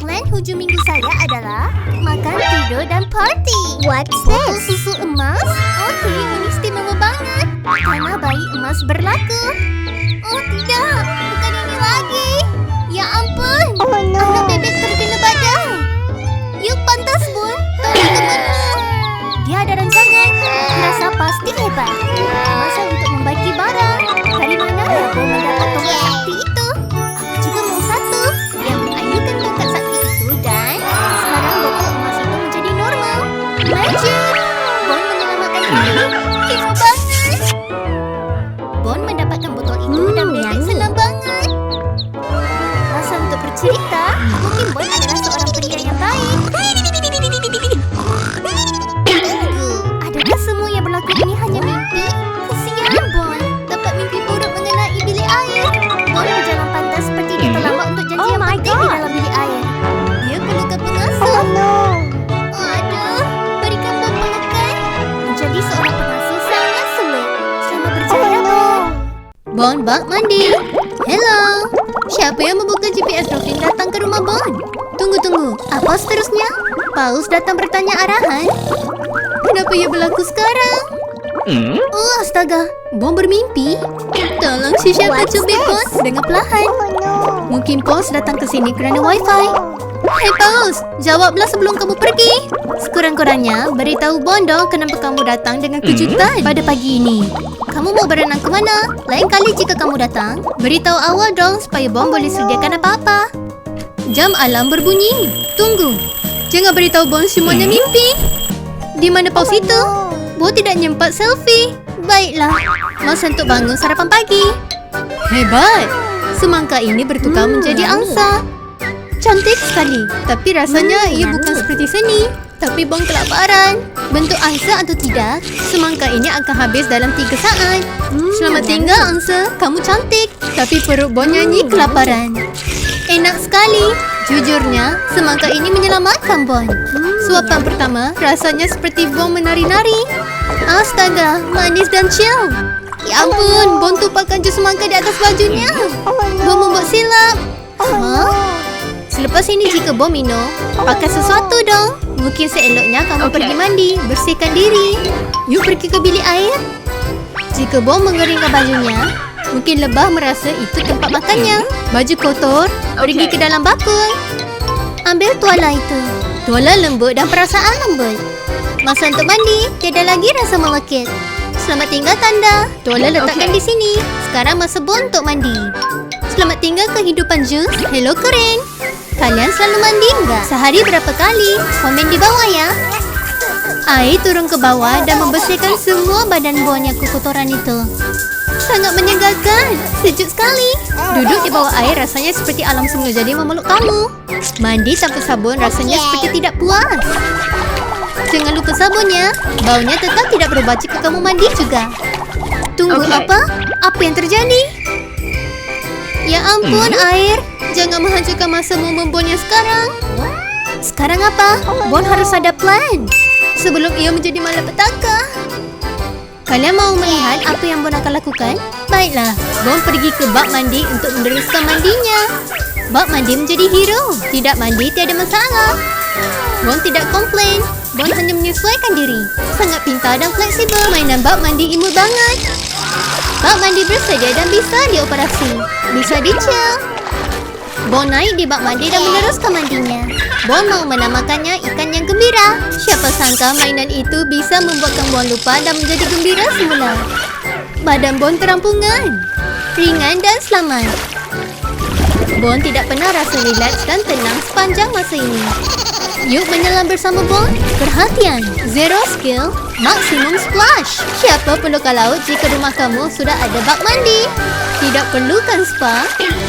Plan hujung minggu saya adalah makan, tidur, dan party. What's Botol this? susu emas? Okey, ini istimewa banget. Tanah bayi emas berlaku. Oh tidak, bukan ini lagi. Ya ampun, anak bebek terkena badai. Yuk pantas Bon, tolong temanmu. Dia ada rancangan. Rasa pasti hebat. Masa untuk membaiki barang. Dari mana ya Bon mendapat tongkat sakti itu? Aku juga mau satu. Dia mengayuhkan tongkat sakti itu dan sekarang botol emas itu menjadi normal. Magic! Bon menyelamatkan hari. Hebat banget. Bon mendapatkan botol itu dan bebek senang banget. Rasa untuk bercerita, mungkin Bon Bon bak mandi. Hello. Siapa yang membuka GPS Dolphin datang ke rumah Bon? Tunggu. Apa seterusnya? Paus datang bertanya arahan. Kenapa ia berlaku sekarang? Oh, astaga. Bon bermimpi. Tolong siapa cubit Bon dengan perlahan. Oh no. Mungkin Paus datang ke sini kerana wifi. Hei Paus, jawablah sebelum kamu pergi. Sekurang-kurangnya, beritahu Bon dong kenapa kamu datang dengan kejutan pada pagi ini. Kamu mau berenang ke mana? Lain kali jika kamu datang, beritahu awal dong supaya Bon boleh sediakan apa-apa. Jam alarm berbunyi. Tunggu. Jangan beritahu Bon semuanya mimpi. Di mana Paus itu? Bon tidak nyempat selfie. Baiklah. Masa untuk bangun sarapan pagi. Hebat. Semangka ini bertukar menjadi angsa. Cantik sekali. Tapi rasanya ia bukan seperti seni. Tapi Bon kelaparan. Bentuk angsa atau tidak, semangka ini akan habis dalam 3 saat. Selamat tinggal angsa. Kamu cantik. Tapi perut Bon nyanyi kelaparan. Enak sekali. Jujurnya, semangka ini menyelamatkan Bon. Suapan pertama rasanya seperti Bon menari-nari. Astaga, manis dan chill. Ya ampun, Bon tumpahkan jus semangka di atas bajunya. Bon membuat silap. Selepas ini jika Bon minum, pakai sesuatu dong. Mungkin seeloknya kamu pergi mandi, bersihkan diri. Yuk pergi ke bilik air. Jika Bon mengeringkan bajunya, mungkin lebah merasa itu tempat makannya. Baju kotor, pergi ke dalam bakul. Ambil tuala itu. Tuala lembut dan perasaan lembut. Masa untuk mandi, tiada lagi rasa melekit. Selamat tinggal tanda. Tuala letakkan di sini. Sekarang masa Bon untuk mandi. Selamat tinggal kehidupan jus. Hello keren. Kalian selalu mandi enggak? Sehari berapa kali? Komen di bawah ya. Air turun ke bawah dan membersihkan semua badan Bon yang kekotoran itu. Sangat menyegarkan. Sejuk sekali. Duduk di bawah air rasanya seperti alam semula jadi memeluk kamu. Mandi tanpa sabun rasanya seperti tidak puas. Jangan lupa sabunnya. Baunya tetap tidak berubah jika kamu mandi juga. Tunggu apa? Apa yang terjadi? Ya ampun air. Jangan menghancurkan masa momen Bon yang sekarang. Sekarang apa? Bon harus ada plan. Sebelum ia menjadi malapetaka. Kalian mau melihat apa yang Bon akan lakukan? Baiklah, Bon pergi ke bak mandi untuk meneruskan mandinya. Bak mandi menjadi hero. Tidak mandi tiada masalah. Bon tidak komplain. Bon hanya menyesuaikan diri. Sangat pintar dan fleksibel. Mainan bak mandi imut banget. Bak mandi bersedia dan bisa dioperasi. Bisa dicel. Bon naik di bak mandi dan meneruskan mandinya. Bon mau menamakannya ikan yang gembira. Siapa sangka mainan itu bisa membuatkan Bon lupa dan menjadi gembira semula. Badan Bon terampungan, ringan dan selamat. Bon tidak pernah rasa rileks dan tenang sepanjang masa ini. Yuk menyelam bersama Bon. Perhatian, zero skill, maksimum splash. Siapa perlu ke laut jika rumah kamu sudah ada bak mandi? Tidak perlukan spa.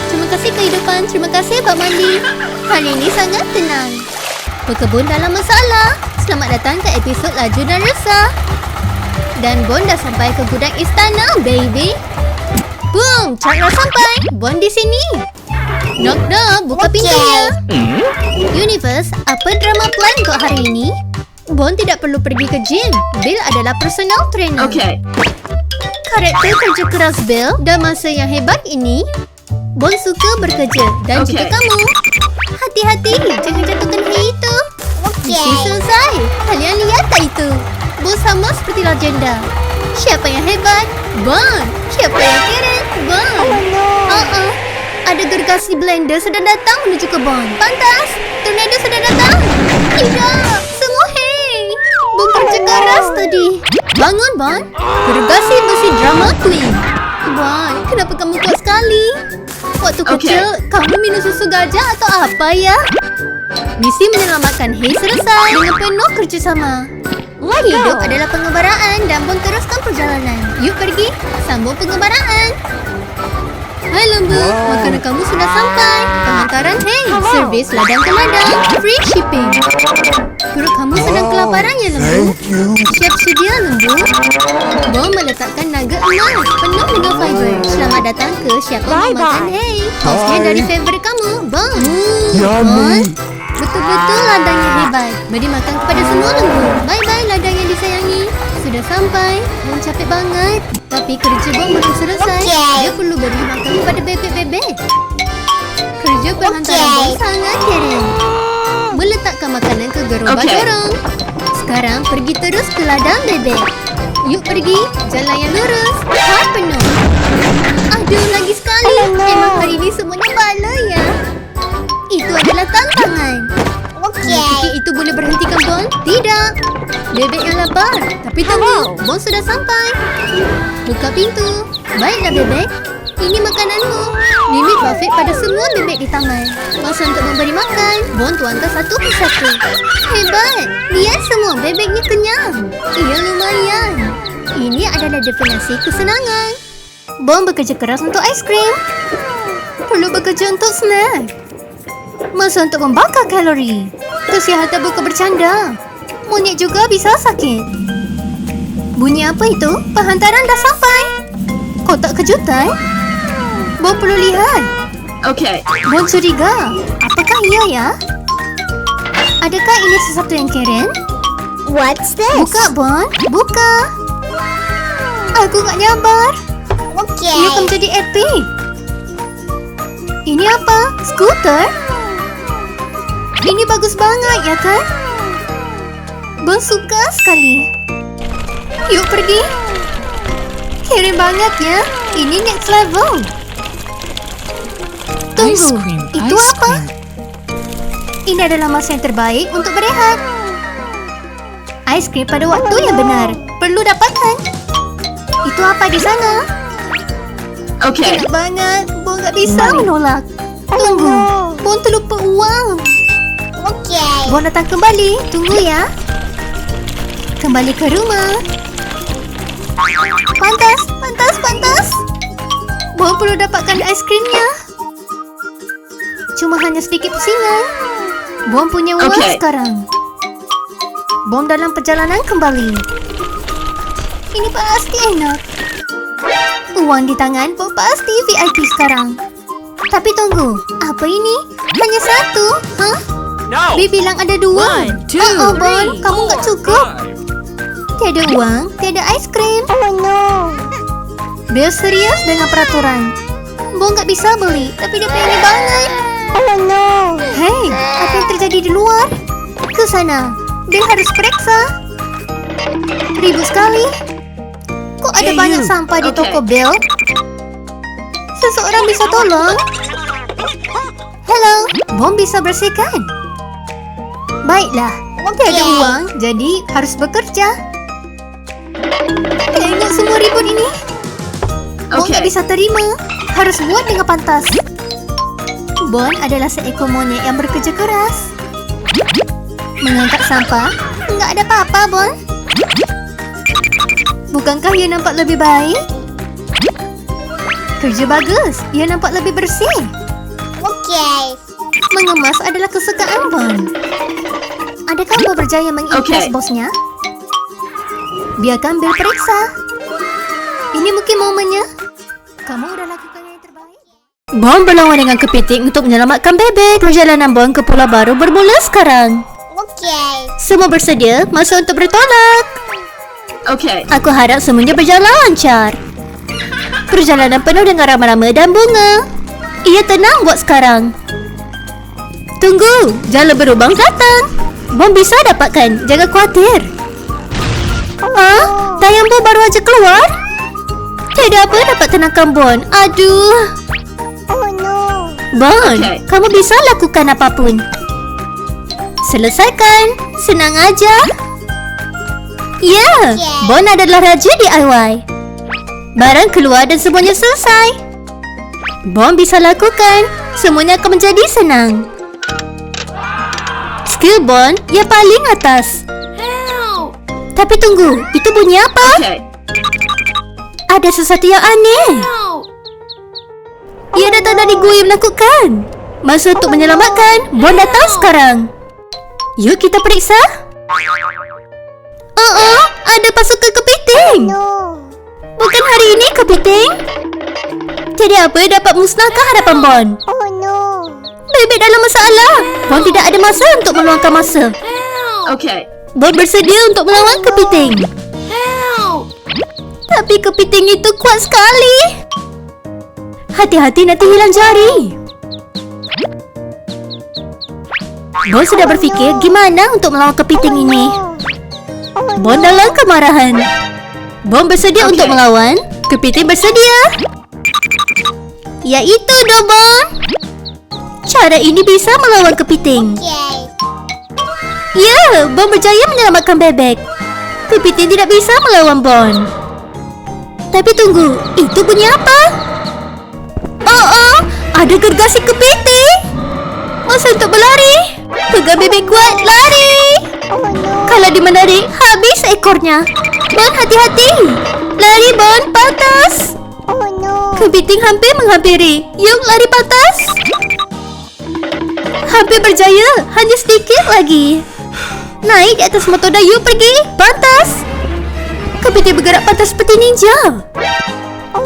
Terima kasih kehidupan, terima kasih bak mandi. Hari ini sangat tenang. Pekebun dalam masalah. Selamat datang ke episod Laju dan Resah. Dan Bon dah sampai ke gudang istana, baby. Boom, Chandra sampai. Bon di sini. Knock knock, buka pintunya. Universe, apa drama plan kau hari ini? Bon tidak perlu pergi ke gym. Bill adalah personal trainer. Karakter kerja keras Bill dan masa yang hebat ini, Bon suka bekerja dan juga kamu. Hati-hati, jangan jatuhkan hay itu. Misi selesai. Kalian lihat tak itu? Bon sama seperti legenda. Siapa yang hebat? Bon. Siapa yang keren? Bon. Ada gergasi blender sedang datang menuju ke Bon. Pantas, tornado sedang datang. Tidak, semua hey. Bon kerja keras tadi. Bangun Bon. Gergasi besi drama queen. Bon, kenapa kamu kuat sekali? Waktu kecil, kamu minum susu gajah atau apa ya? Misi menyelamatkan Hay selesai dengan penuh kerjasama. Hidup adalah pengembaraan dan Bon teruskan perjalanan. Yuk pergi, sambung pengembaraan. Hai lembu, makanan kamu sudah sampai. Pengantaran Hay, servis ladang ke ladang, free shipping. Perut kamu sedang kelaparan ya lembu? Siap sedia lembu? Bon meletakkan nugget emas penuh dengan fiber. Selamat datang ke Siapa Mau Makan Hay. Hostnya dari favorit kamu, Bon. Bon, betul-betul ladang yang hebat. Beri makan kepada semua lembu. Bye-bye ladang yang disayangi. Sudah sampai. Bon capek banget. Tapi kerja Bon belum selesai. Dia perlu beri makan kepada bebek-bebek. Kerja penghantaran Bon sangat keren. Meletakkan makanan ke gerobak dorong. Sekarang pergi terus ke ladang bebek. Yuk pergi. Jalan yang lurus. Har penuh. Aduh, lagi sekali. Emang hari ini semuanya bala ya. Itu adalah tantangan. Fikir itu boleh berhentikan Bon? Tidak. Bebek yang lapar. Tapi tunggu, Bon sudah sampai. Buka pintu. Baiklah bebek. Ini makananmu. Limit buffet pada semua bebek di taman. Masa untuk memberi makan. Bon tuangkan satu persatu. Hebat. Lihat semua bebeknya kenyang. Iya, lumayan. Ini adalah definisi kesenangan. Bon bekerja keras untuk aiskrim. Perlu bekerja untuk snack. Masa untuk membakar kalori. Kesihatan bukan bercanda. Monyet juga bisa sakit. Bunyi apa itu? Penghantaran dah sampai. Kotak kejutan? Bon perlu lihat. Bon curiga. Apakah iya ya? Adakah ini sesuatu yang keren? What's this? Buka Bon. Buka. Aku tak nyabar. Ia akan menjadi epic. Ini apa? Skuter? Ini bagus banget, ya kan? Bon suka sekali. Yuk pergi. Keren banget ya. Ini next level. Tunggu, itu apa? Ini adalah masa yang terbaik untuk berehat. Aiskrim pada waktu yang benar. Perlu dapatkan. Itu apa di sana? Enak banget. Bon tak bisa menolak. Tunggu. Bon terlupa uang. Bon datang kembali. Tunggu ya. Kembali ke rumah. Pantas. Bon perlu dapatkan aiskrimnya. Cuma hanya sedikit pusingan. Bon punya uang sekarang. Bon dalam perjalanan kembali. Ini pasti enak. Uang di tangan Bon pasti VIP sekarang. Tapi tunggu, apa ini? Hanya satu? Hah? No. Bi bilang ada dua. Bon, kamu nggak cukup. Tiada uang, tiada aiskrim. Bill serius dengan peraturan. Bon nggak bisa beli, tapi dia pengen banget. Hei, apa yang terjadi di luar? Ke sana. Bill harus periksa. Ribut sekali. Kok ada banyak sampah di toko Bill? Seseorang bisa tolong? Halo, Bon bisa bersihkan. Baiklah, tiada uang, jadi harus bekerja. Tengok semua ribut ini. Bon tak bisa terima. Harus buat dengan pantas. Bon adalah seekor monyet yang bekerja keras. Mengangkat sampah? Enggak ada apa-apa, Bon. Bukankah ia nampak lebih baik? Kerja bagus. Ia nampak lebih bersih. Mengemas adalah kesukaan Bon. Adakah Bon berjaya mengimpress bosnya? Biarkan Bill periksa. Ini mungkin momennya. Kamu udah lakukan yang terbaik. Bon berlawan dengan kepiting untuk menyelamatkan bebek. Perjalanan Bon ke pulau baru bermula sekarang. Semua bersedia? Masa untuk bertolak. Aku harap semuanya berjalan lancar. Perjalanan penuh dengan rama-rama dan bunga. Ia tenang buat sekarang. Tunggu, jalan berlubang datang. Bon bisa dapatkan, jangan khawatir. Tayang Bon baru aja keluar. Tidak apa dapat tenangkan Bon. Aduh. Bon, kamu bisa lakukan apapun. Selesaikan, senang aja. Ya, Bon adalah raja DIY. Barang keluar dan semuanya selesai. Bon bisa lakukan, semuanya akan menjadi senang. Skill Bon yang paling atas. Tapi tunggu, itu bunyi apa? Ada sesuatu yang aneh. Ia datang dari gua yang menakutkan. Masa untuk menyelamatkan, Bon datang sekarang. Yuk kita periksa. Ada pasukan kepiting. Bukan hari ini kepiting. Jadi apa dapat musnahkan hadapan Bon? Bebek dalam masalah. Bon tidak ada masa untuk meluangkan masa. Bon bersedia untuk melawan kepiting. Tapi kepiting itu kuat sekali. Hati-hati nanti hilang jari. Bon sudah berfikir gimana untuk melawan kepiting ini. Bon dalam kemarahan. Bon bersedia untuk melawan. Kepiting bersedia. Yaitu Bon. Cara ini bisa melawan kepiting. Ya, Bon berjaya menyelamatkan bebek. Kepiting tidak bisa melawan Bon. Tapi tunggu, itu bunyi apa? Oh, ada gergasi kepiting. Masa untuk berlari. Pegang bebek kuat, lari. Kalau dimenarik, habis ekornya. Bon, hati-hati. Lari, Bon, patas. Kepiting hampir menghampiri. Yuk, lari patas. Hampir berjaya, hanya sedikit lagi. Naik di atas motor dan yuk pergi, patas. Kepiting bergerak patas seperti ninja.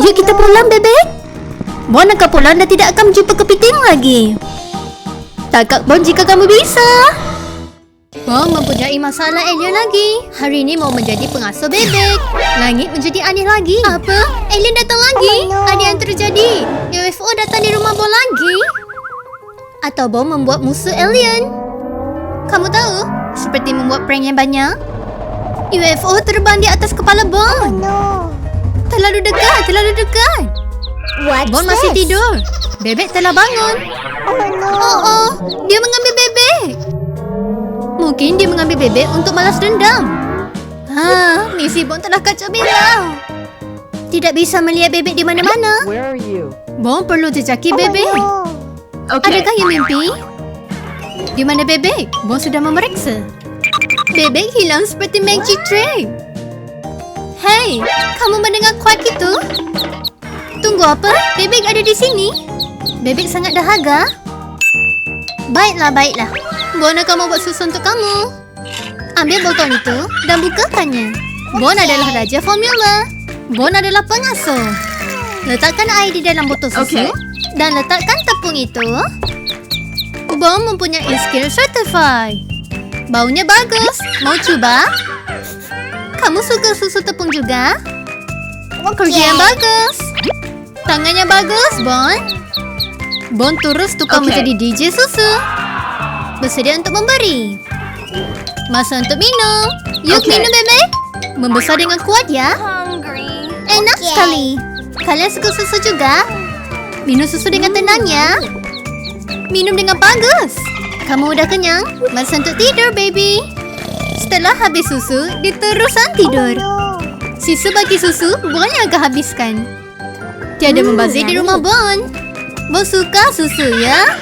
Yuk kita pulang, bebek. Bon akan pulang dan tidak akan menjumpa kepiting lagi. Tangkap Bon jika kamu bisa. Bon mempunyai masalah alien lagi. Hari ini mau menjadi pengasuh bebek. Langit menjadi aneh lagi. Apa? Alien datang lagi? Ada yang terjadi? UFO datang di rumah Bon lagi? Atau Bon membuat musuh alien? Kamu tahu? Seperti membuat prank yang banyak. UFO terbang di atas kepala Bon. Terlalu dekat, terlalu dekat. Bon masih tidur. Bebek telah bangun. Oh, dia mengambil bebek. Mungkin dia mengambil bebek untuk balas dendam. Misi Bon telah kacau balau. Tidak bisa melihat bebek di mana-mana. Bon perlu jejaki bebek. Adakah yang mimpi? Di mana bebek? Bon sudah memeriksa. Bebek hilang seperti magic trick. Hei, kamu mendengar kuat itu? Tunggu apa? Bebek ada di sini. Bebek sangat dahaga. Baiklah, baiklah. Bon akan membuat susu untuk kamu. Ambil botol itu dan bukakannya. Bon adalah raja formula. Bon adalah pengasuh. Letakkan air di dalam botol susu dan letakkan tepung itu. Bon mempunyai skill certified. Baunya bagus. Mau coba? Kamu suka susu tepung juga? Kerja yang bagus. Tangannya bagus, Bon. Bon terus tukar menjadi DJ susu. Bersedia untuk memberi. Masa untuk minum. Yuk minum, bebek. Membesar dengan kuat ya. Enak sekali. Kalian suka susu juga? Minum susu dengan tenang ya. Minum dengan bagus. Kamu udah kenyang? Masa untuk tidur, baby. Setelah habis susu, diterusan tidur. Sisa bagi susu, Bon yang akan habiskan. Tiada membazir di rumah Bon. Bon suka susu ya.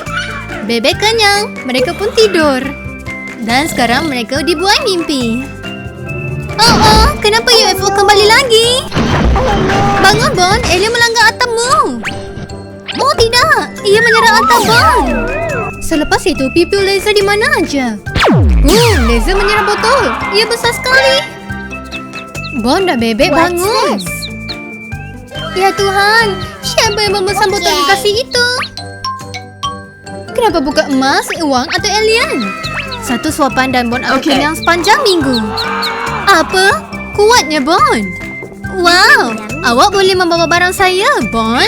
Bebek kenyang, mereka pun tidur. Dan sekarang mereka dibuai mimpi. Oh, kenapa UFO kembali lagi? Bangun Bon, alien melanggar atapmu. Oh tidak, ia menyerang atap Bon. Selepas itu, pipi laser di mana aja? Laser menyerang botol. Ia besar sekali. Bon dan bebek bangun. Ya Tuhan, siapa yang memesan botol kekasih itu? Kenapa bukan emas, uang atau alien? Satu suapan dan Bon akan kenyang sepanjang minggu. Apa? Kuatnya Bon. Wow, awak boleh membawa barang saya, Bon.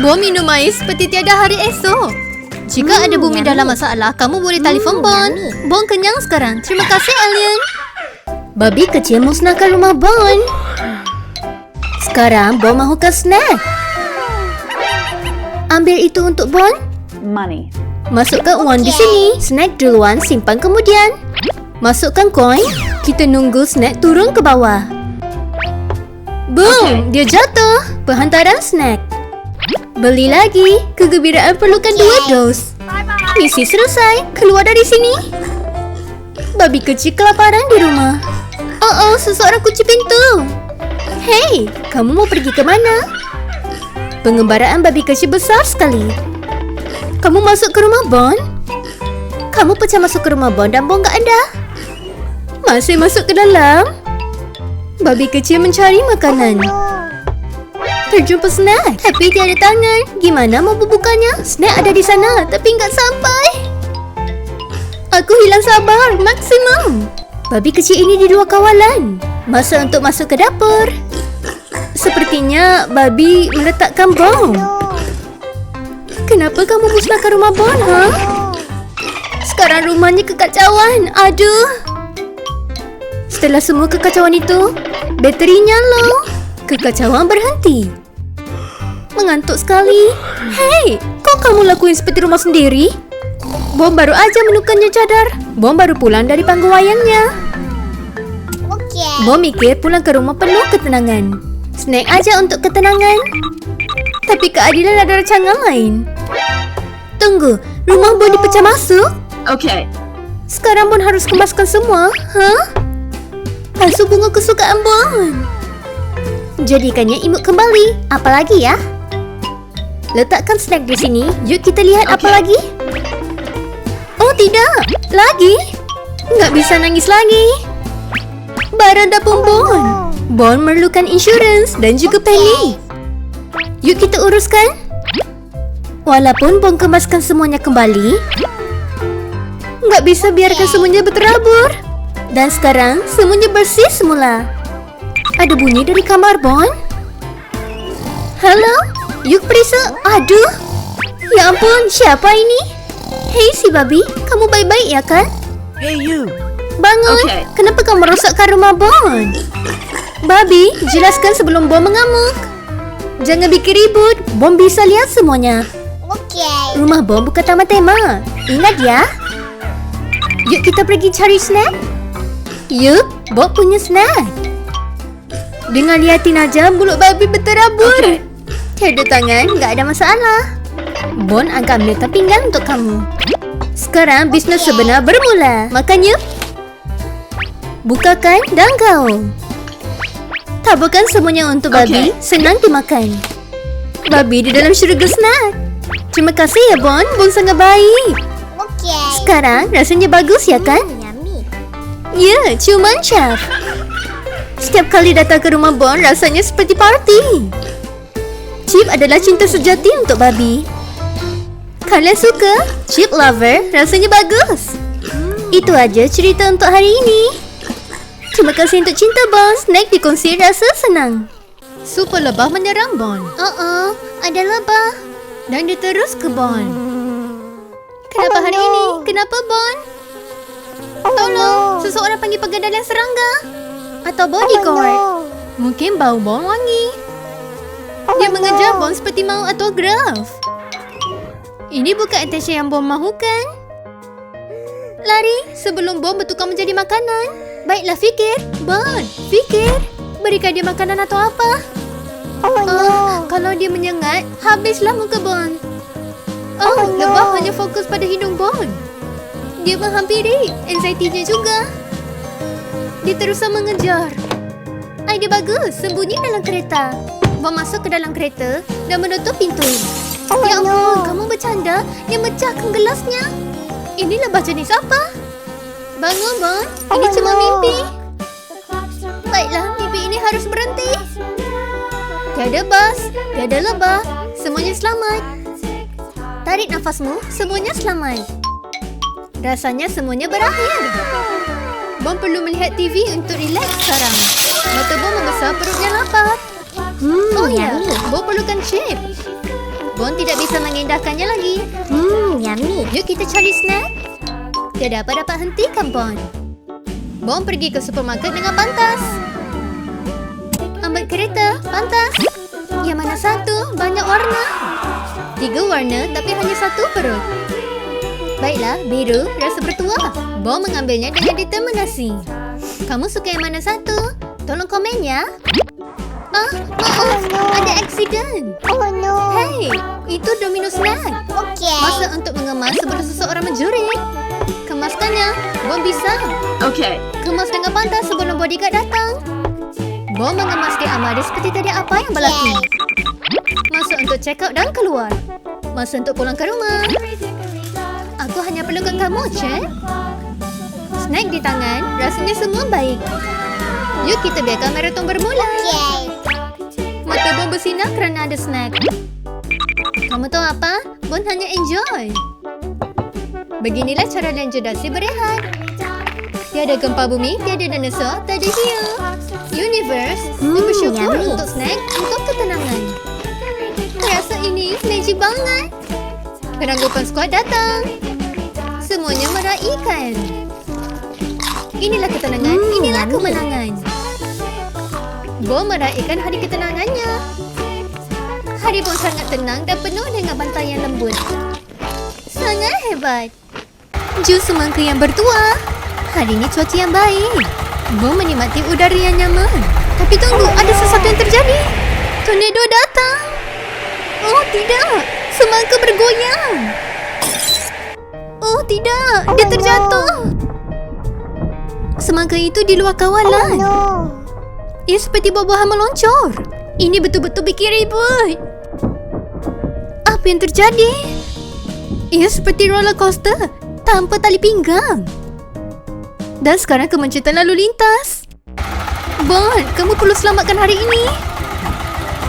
Bon minum air seperti tiada hari esok. Jika ada bumi dalam masalah, kamu boleh telefon Bon. Bon kenyang sekarang. Terima kasih, alien. Babi kecil musnahkan rumah Bon. Sekarang Bon mahukan snack. Ambil itu untuk Bon. Money. Masukkan uang di sini. Snack duluan, simpan kemudian. Masukkan koin. Kita nunggu snack turun ke bawah. Boom! Dia jatuh. Penghantaran snack. Beli lagi. Kegembiraan perlukan 2 dos. Misi selesai. Keluar dari sini. Babi kecil kelaparan di rumah. Oh, seseorang kunci pintu. Hei, kamu mau pergi ke mana? Pengembaraan babi kecil besar sekali. Kamu masuk ke rumah Bon? Kamu pecah masuk ke rumah Bon dan Bon gak ada. Masih masuk ke dalam. Babi kecil mencari makanan. Terjumpa snack, tapi tiada tangan. Gimana mau membukanya? Snack ada di sana, tapi nggak sampai. Aku hilang sabar, maksimum. Babi kecil ini di luar kawalan. Masa untuk masuk ke dapur. Sepertinya babi meletakkan bom. Kenapa kamu musnahkan rumah Bon, ha? Sekarang rumahnya kekacauan. Aduh. Setelah semua kekacauan itu, baterinya low. Kekacauan berhenti. Mengantuk sekali. Hei, kok kamu lakuin seperti rumah sendiri? Bom baru aja menukannya cadar. Bom baru pulang dari panggung wayangnya. Okay. Bom mikir pulang ke rumah penuh ketenangan. Snack aja untuk ketenangan. Tapi keadilan ada rancangan lain. Tunggu, rumah Bon dipecah masuk? Okay. Sekarang Bon harus kembaskan semua, hah? Palsu bunga kesukaan Bon. Jadikannya imut kembali. Apa lagi ya? Letakkan snack di sini. Yuk kita lihat apa lagi. Oh tidak, lagi. Nggak bisa nangis lagi. Barang dapur Bon. Bon memerlukan insurans dan juga Penny. Yuk kita uruskan. Walaupun Bon kemaskan semuanya kembali, nggak bisa biarkan semuanya berterabur. Dan sekarang semuanya bersih semula. Ada bunyi dari kamar Bon. Halo? Yuk periksa. Aduh. Ya ampun, siapa ini? Hei si babi, kamu baik-baik ya kan? Hey you. Bangun. Okay. Kenapa kamu merosakkan rumah Bon? Babi, jelaskan sebelum Bon mengamuk. Jangan bikin ribut. Bon bisa lihat semuanya. Okay. Rumah Bon bukan taman tema. Ingat ya. Yuk kita pergi cari snack. Yup, Bon punya snack. Dengan liatin aja mulut babi berterabur. Okay. Tiada tangan, nggak ada masalah. Bon akan ambil pinggan untuk kamu. Sekarang bisnes sebenar bermula. Makan yuk. Bukakan dan kau. Taburkan semuanya untuk babi. Senang dimakan. Babi di dalam syurga snack. Terima kasih ya Bon. Bon sangat baik. Okay. Sekarang rasanya bagus ya kan? Yummy. Ya, ciuman chef. Setiap kali datang ke rumah Bon, rasanya seperti party. Chip adalah cinta sejati untuk babi. Kalian suka? Chip lover, rasanya bagus. Itu aja cerita untuk hari ini. Terima kasih untuk cinta Bon. Snack dikongsi rasa senang. Super lebah menyerang Bon. Ada lebah. Dan dia terus ke Bon. Kenapa hari ini? Kenapa Bon? Tolong, seseorang panggil pegadaian serangga. Atau bodyguard. Mungkin bau Bon wangi. Dia mengejar Bon seperti mau autograf. Ini bukan attention yang Bon mahukan. Lari sebelum Bon bertukar menjadi makanan. Baiklah fikir. Bon, fikir. Berikan dia makanan atau apa? Kalau dia menyengat, habislah muka Bon. Lebah hanya fokus pada hidung Bon. Dia menghampiri. Anxiety-nya juga. Dia terus mengejar. Idea bagus, sembunyi dalam kereta. Bon masuk ke dalam kereta dan menutup pintu. Ya ampun, kamu bercanda? Dia mecahkan gelasnya. Ini lebah jenis apa? Bangun Bon, ini cuma mimpi. Baiklah, mimpi ini harus berhenti. Tiada bas, tiada lebah, semuanya selamat. Tarik nafasmu, semuanya selamat. Rasanya semuanya berakhir. Bon perlu melihat TV untuk rileks sekarang. Mata Bon membesar, perutnya lapar. Oh ya, Bon perlukan chip. Bon tidak bisa mengindahkannya lagi. Yummy. Yuk kita cari snack. Tiada apa dapat hentikan Bon. Bon pergi ke supermarket dengan pantas. Ambil kereta, pantas. Yang mana satu? Banyak warna. 3 warna tapi hanya satu perut. Baiklah, biru, rasa bertuah. Bon mengambilnya dengan determinasi. Kamu suka yang mana satu? Tolong komen ya. Maaf, ada aksiden. Oh no. Hei, itu Domino snack. Okay. Masa untuk mengemas sebelum seseorang mencuri. Kemaskannya, Bon bisa. Okay. Kemas dengan pantas sebelum bodyguard datang. Bon mengemas di amari seperti tidak apa yang berlaku. Masa untuk check out dan keluar. Masa untuk pulang ke rumah. Aku hanya perlukan kamu, Cek. Snack di tangan, rasanya semua baik. Yuk kita biarkan maraton bermula. Okay. Mata Bon bersinar kerana ada snack. Kamu tahu apa? Bon hanya enjoy. Beginilah cara Lenjodasi berehat. Tiada gempa bumi, tiada dinosaur, tiada hiu. Universe, bersyukur yummy. untuk snack, untuk ketenangan. Rasa ini magic banget. Peranggupan skuad datang. Semuanya meraihkan. Inilah ketenangan, inilah yummy. kemenangan. Bom meraihkan hari ketenangannya. Hari pun sangat tenang dan penuh dengan bantaian lembut. Sangat hebat. Jus semangka yang bertuah. Hari ini cuaca yang baik. Bom menikmati udara yang nyaman. Tapi tunggu, ada sesuatu yang terjadi. Tornado datang. Oh tidak, semangka bergoyang. Oh tidak, dia terjatuh. Semangka itu di luar kawalan. No. Ia seperti buah-buahan meluncur. Ini betul-betul bikin ribut. Apa yang terjadi? Ia seperti roller coaster tanpa tali pinggang. Dan sekarang kemacetan lalu lintas. Bon, kamu perlu selamatkan hari ini.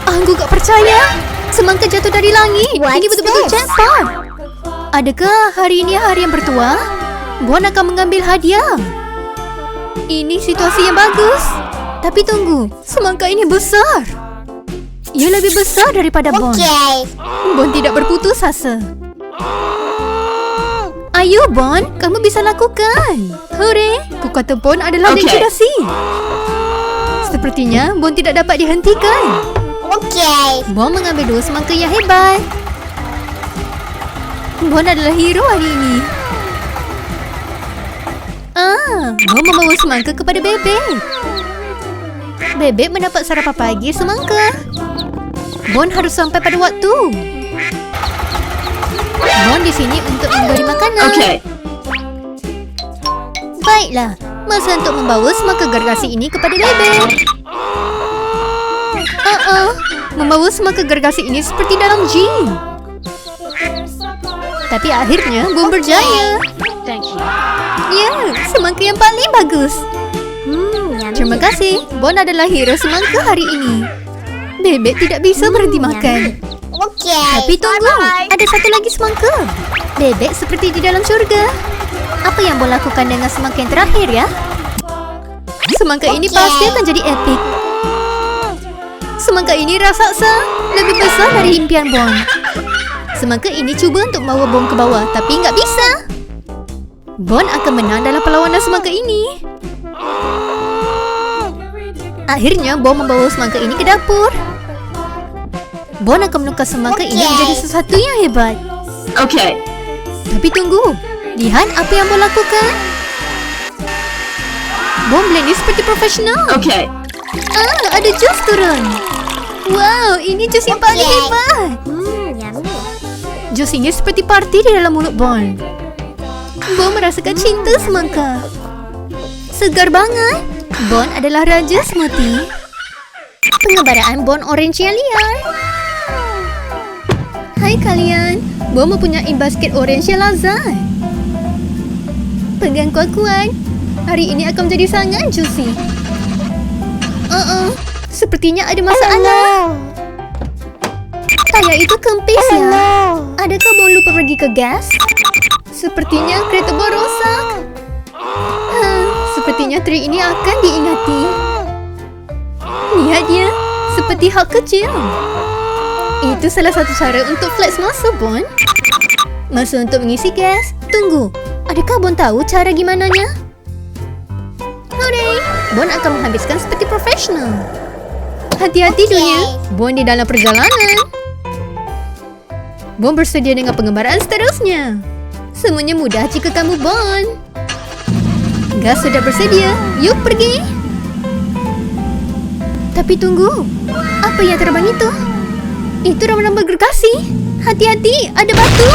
Aku tak percaya. Semangka jatuh dari langit. What's Ini betul-betul this? jackpot. Adakah hari ini hari yang bertuah? Bon akan mengambil hadiah. Ini situasi yang bagus. Tapi tunggu, semangka ini besar. Ia lebih besar daripada Bon. Okay. Bon tidak berputus asa. Ayo Bon, kamu bisa lakukan. Hore, kekuatan Bon adalah Okay. likuidasi. Sepertinya Bon tidak dapat dihentikan. Okay. Bon mengambil 2 semangka yang hebat. Bon adalah hero hari ini. Bon membawa semangka kepada Bebek. Bebek mendapat sarapan pagi semangka. Bon harus sampai pada waktu. Bon di sini untuk memberi makanan. Okay. Baiklah, masa untuk membawa semangka gergasi ini kepada Bebek. Membawa semangka gergasi ini seperti dalam gym. Tapi akhirnya Bon berjaya. Thank you. Ya, semangka yang paling bagus. Yummy. Terima kasih, Bon adalah hero semangka hari ini. Bebek tidak bisa berhenti makan. Okay. Tapi tunggu, ada satu lagi semangka. Bebek seperti di dalam syurga. Apa yang Bon lakukan dengan semangka yang terakhir ya? Semangka ini Okay. pasti akan jadi epic. Semangka ini raksasa, lebih besar dari impian Bon. Semangka ini cuba untuk membawa Bon ke bawah, tapi nggak bisa. Bon akan menang dalam perlawanan semangka ini. Akhirnya Bon membawa semangka ini ke dapur. Bon akan menukar semangka ini Okay. menjadi sesuatu yang hebat. Okay. Tapi tunggu, lihat apa yang Bon lakukan. Bon blend seperti profesional. Okay. Ada jus turun. Wow, ini jus yang paling Okay. hebat. Yummy. Jus ini seperti parti di dalam mulut Bon. Bon merasakan cinta semangka. Segar banget. Bon adalah raja smoothie. Pengembaraan Bon orange yang liar. Hai kalian, Bon mempunyai basket orange yang lazat. Pegang kuat-kuat. Hari ini akan menjadi sangat juicy. Sepertinya ada masalah. Tayar itu kempis ya. Adakah Bon lupa pergi ke gas? Sepertinya kereta Bon rosak. Sepertinya trik ini akan diingati. Lihat dia, seperti hal kecil. Itu salah satu cara untuk flex masa Bon. Masa untuk mengisi gas. Tunggu, adakah Bon tahu cara gimananya? Hore, Bon akan menghabiskan seperti profesional. Hati-hati dunia, Bon di dalam perjalanan. Bon bersedia dengan pengembaraan seterusnya. Semuanya mudah jika kamu Bon. Gas sudah bersedia, yuk pergi. Tapi tunggu, apa yang terbang itu? Itu ramba-ramba gergasi. Hati-hati, ada batu.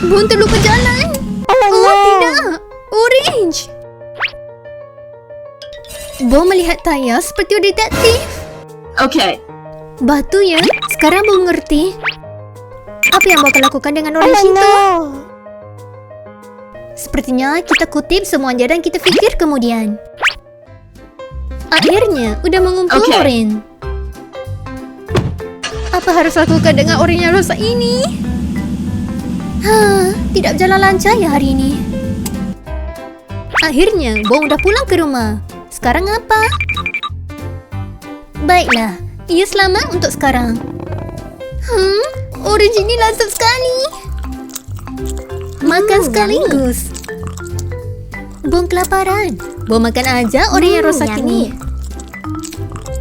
Bon terlupa jalan. Oh tidak, orange. Bon melihat tayar seperti detektif. Okay. Batu ya, sekarang Bon mengerti. Apa yang Bon akan lakukan dengan orange itu? Sepertinya kita kutip semuanya dan kita fikir kemudian. Akhirnya, udah mengumpul Okay. orange. Apa harus lakukan dengan orange yang rosak ini? Tidak berjalan lancar ya hari ini. Akhirnya, Bon udah pulang ke rumah. Sekarang apa? Baiklah, ia selamat untuk sekarang. Orange ini lazat sekali. Makan sekaligus. Bon kelaparan. Bon makan aja orange yang rosak ini.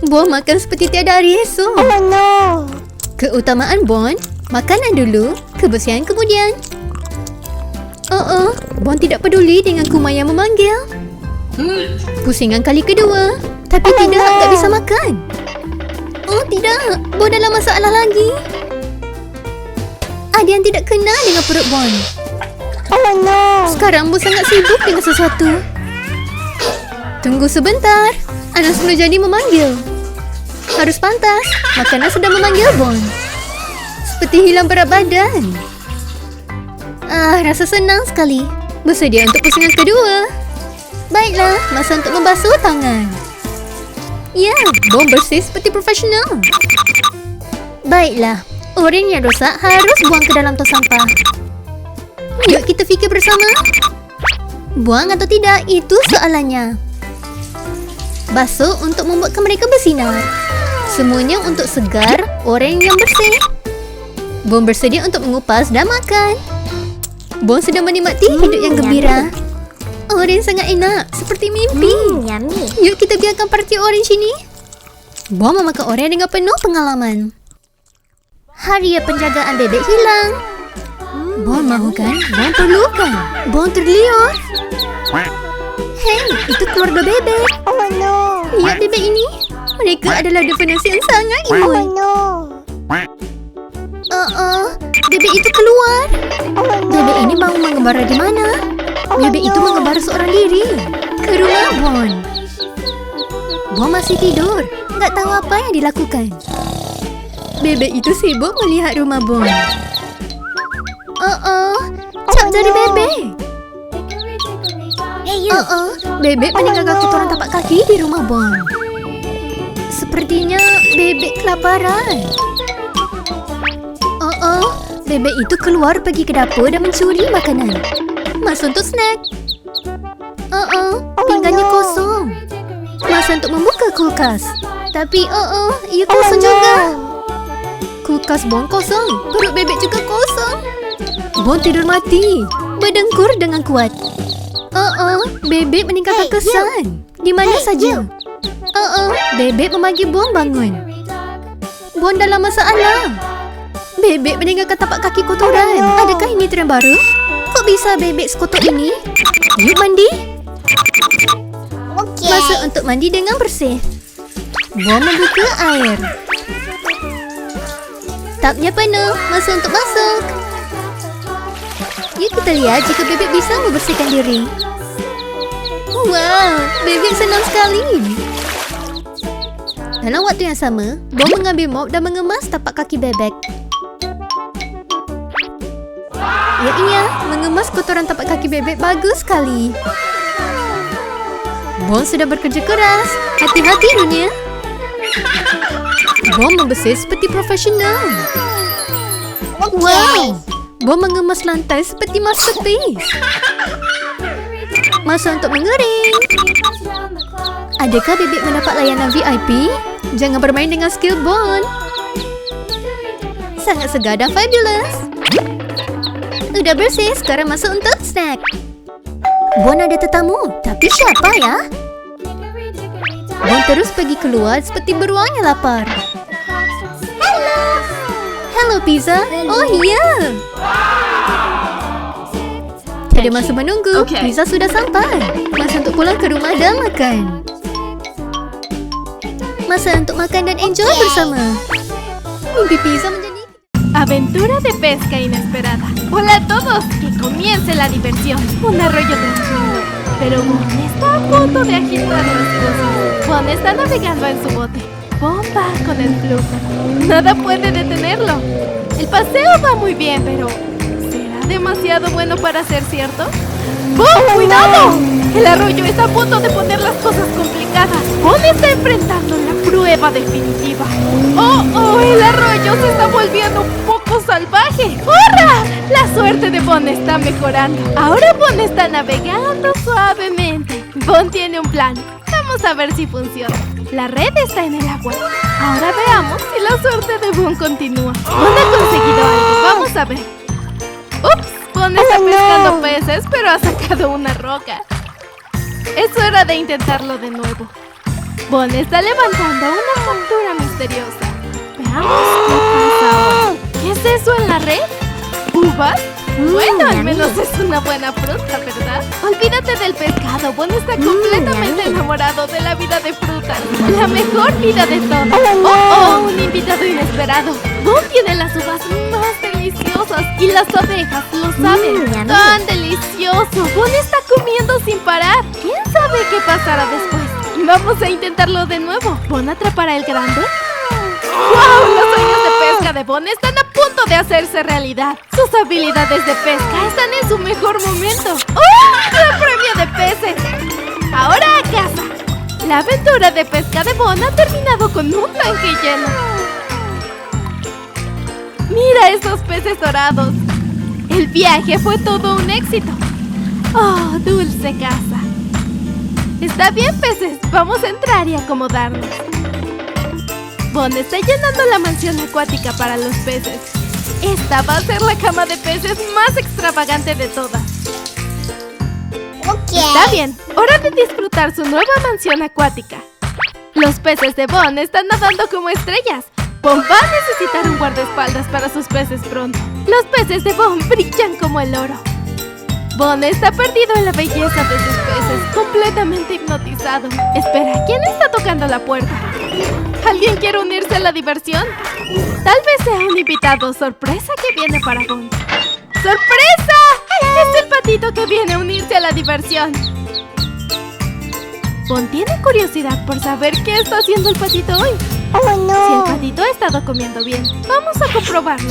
Bon makan seperti tiada hari esok. Oh no. Keutamaan Bon, makanan dulu, kebersihan kemudian. Bon tidak peduli dengan kuman yang memanggil. Pusingan kali kedua, tapi tidak, tak bisa makan. Oh tidak, Bon dalam masalah lagi. Ada yang tidak kena dengan perut Bon. Oh no. Sekarang Bon sangat sibuk dengan sesuatu. Tunggu sebentar, anak sudah jadi memanggil. Harus pantas, makanan sedang memanggil Bon. Seperti hilang berat badan. Rasa senang sekali. Bersedia untuk pusingan kedua. Baiklah, masa untuk membasuh tangan. Ya, Bon bersih seperti profesional. Baiklah, orange yang rosak harus buang ke dalam tong sampah. Yuk kita fikir bersama. Buang atau tidak, itu soalannya. Basuh untuk membuatkan mereka bersinar. Semuanya untuk segar, orange yang bersih. Bon bersedia untuk mengupas dan makan. Bon sedang menikmati hidup yang gembira. Orange sangat enak, seperti mimpi. Yummy. Yuk kita biarkan parti orange ini. Bon memakan orange dengan penuh pengalaman. Harian penjagaan bebek hilang. Bon mahukan, Bon perlukan. Bon terliur. Hei, itu keluarga bebek. Oh no. Lihat bebek ini. Mereka adalah definisi yang sangat Oh imut. no. Bebek itu keluar. Oh no. Bebek ini mau mengembara di mana? Bebek itu mengembara seorang diri. Ke rumah Bon. Bon masih tidur. Nggak tahu apa yang dilakukan. Bebek itu sibuk melihat rumah Bon. Cap jari bebek. Hey you. Bebek meninggalkan kotoran tapak kaki di rumah Bon. Sepertinya bebek kelaparan. Bebek itu keluar pergi ke dapur dan mencuri makanan. Masa untuk snack. Pinggannya kosong. Masa untuk membuka kulkas. Tapi ia kosong juga. Kulkas Bon kosong. Perut bebek juga kosong. Bon tidur mati. Berdengkur dengan kuat. Bebek meninggalkan kesan. Di mana saja. Bebek memanggil Bon bangun. Bon dalam masalah. Bebek meninggalkan tapak kaki kotoran. Adakah ini tren baru? Kok bisa bebek sekotor ini? Yuk mandi. Okay. Masa untuk mandi dengan bersih. Bon membuka air. Tapnya penuh. Masa untuk masuk. Yuk kita lihat jika bebek bisa membersihkan diri. Wow, bebek senang sekali. Dalam waktu yang sama, Bon mengambil mop dan mengemas tapak kaki bebek. Ya, mengemas kotoran tapak kaki bebek bagus sekali. Bon sudah bekerja keras. Hati-hati dunia. Bon membersih seperti profesional. Wow, Bon mengemas lantai seperti masterpiece. Masa untuk mengering. Adakah bebek mendapat layanan VIP? Jangan bermain dengan skill Bon. Sangat segar dan fabulous. Udah bersih, sekarang masuk untuk snack. Bon ada tetamu, tapi siapa ya? Bon terus pergi keluar seperti beruang yang lapar. Hello pizza. Oh iya. Tiada masa menunggu, Okay. pizza sudah sampai. Masa untuk pulang ke rumah dan makan. Masa untuk makan dan enjoy bersama. Mimpi pizza menjadi... Aventura de pesca inesperada. Hola a todos, que comience la diversión. Un arroyo tranquilo. Pero Bon está a punto de agitar las cosas. Bon está navegando en su bote. Bon va con el flujo. Nada puede detenerlo. El paseo va muy bien, pero ¿será demasiado bueno para ser cierto? ¡Bon, cuidado! El arroyo está a punto de poner las cosas complicadas. Bon está enfrentando la prueba definitiva. ¡Oh! El arroyo se está volviendo un poco salvaje. ¡Hurra! La suerte de Bon está mejorando. Ahora Bon está navegando suavemente. Bon tiene un plan. Vamos a ver si funciona. La red está en el agua. Ahora veamos si la suerte de Bon continúa. Bon ha conseguido algo. Vamos a ver. ¡Ups! Bon está pescando peces, pero ha sacado una roca. Es hora de intentarlo de nuevo. Bon está levantando una montura misteriosa. Veamos qué pasa ahora. ¿Qué es eso en la red? ¿Uvas? Bueno, al menos es una buena fruta, ¿verdad? Olvídate del pescado. Bon está completamente enamorado de la vida de frutas. La mejor vida de todas. ¡Oh, un invitado inesperado! Bon tiene las uvas más deliciosas y las abejas lo saben. ¡Tan delicioso! Bon está comiendo sin parar. ¿Quién sabe qué pasará después? Vamos a intentarlo de nuevo. ¿Bon atrapará el grande? ¡Wow! Los sueños de pesca de Bon están a punto de hacerse realidad. Sus habilidades de pesca están en su mejor momento. ¡Oh! ¡Gran premio de peces! Ahora a casa. La aventura de pesca de Bon ha terminado con un tanque lleno. ¡Mira esos peces dorados! El viaje fue todo un éxito. ¡Oh, dulce casa! Está bien, peces. Vamos a entrar y acomodarnos. Bon está llenando la mansión acuática para los peces. Esta va a ser la cama de peces más extravagante de todas. Está bien, hora de disfrutar su nueva mansión acuática. Los peces de Bon están nadando como estrellas. Bon va a necesitar un guardaespaldas para sus peces pronto. Los peces de Bon brillan como el oro. Bon está perdido en la belleza de sus peces, completamente hipnotizado. Espera, ¿quién está tocando la puerta? ¿Alguien quiere unirse a la diversión? Tal vez sea un invitado sorpresa que viene para Bon. ¡Sorpresa! Es el patito que viene a unirse a la diversión. Bon tiene curiosidad por saber qué está haciendo el patito hoy. Si el patito ha estado comiendo bien, vamos a comprobarlo.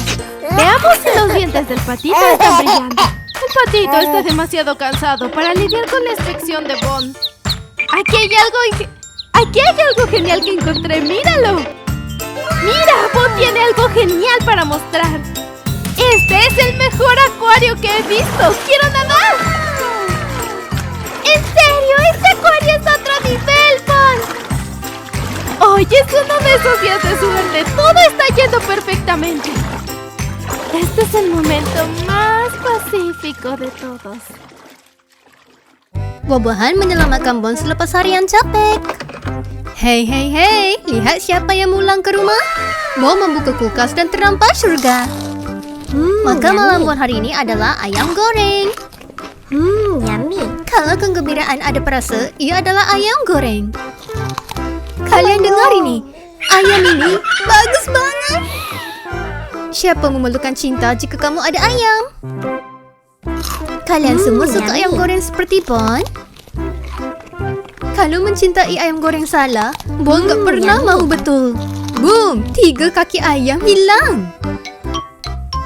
Veamos si los dientes del patito están brillando. El patito está demasiado cansado para lidiar con la inspección de Bon. Aquí hay algo genial que encontré, míralo. Mira, Bon tiene algo genial para mostrar. Este es el mejor acuario que he visto. ¡Quiero nadar! ¡En serio! ¡Este acuario es otro nivel, Bon! Hoy es uno de esos días de suerte. Todo está yendo perfectamente. Este es el momento más pacífico de todos. Buah-buahan menyelamatkan Bon selepas harian capek. Hei, hei, hei, lihat siapa yang pulang ke rumah. Bon membuka kulkas dan terdampar surga. Maka malam Bon hari ini adalah ayam goreng. Yummy. Kalau kegembiraan ada perasa, ia adalah ayam goreng. Kalian dengar ini? Ayam ini bagus banget. Siapa memerlukan cinta jika kamu ada ayam? Kalian semua suka ayam goreng seperti Bon? Kalau mencintai ayam goreng salah, Bon gak pernah mau betul. Boom! 3 kaki ayam hilang.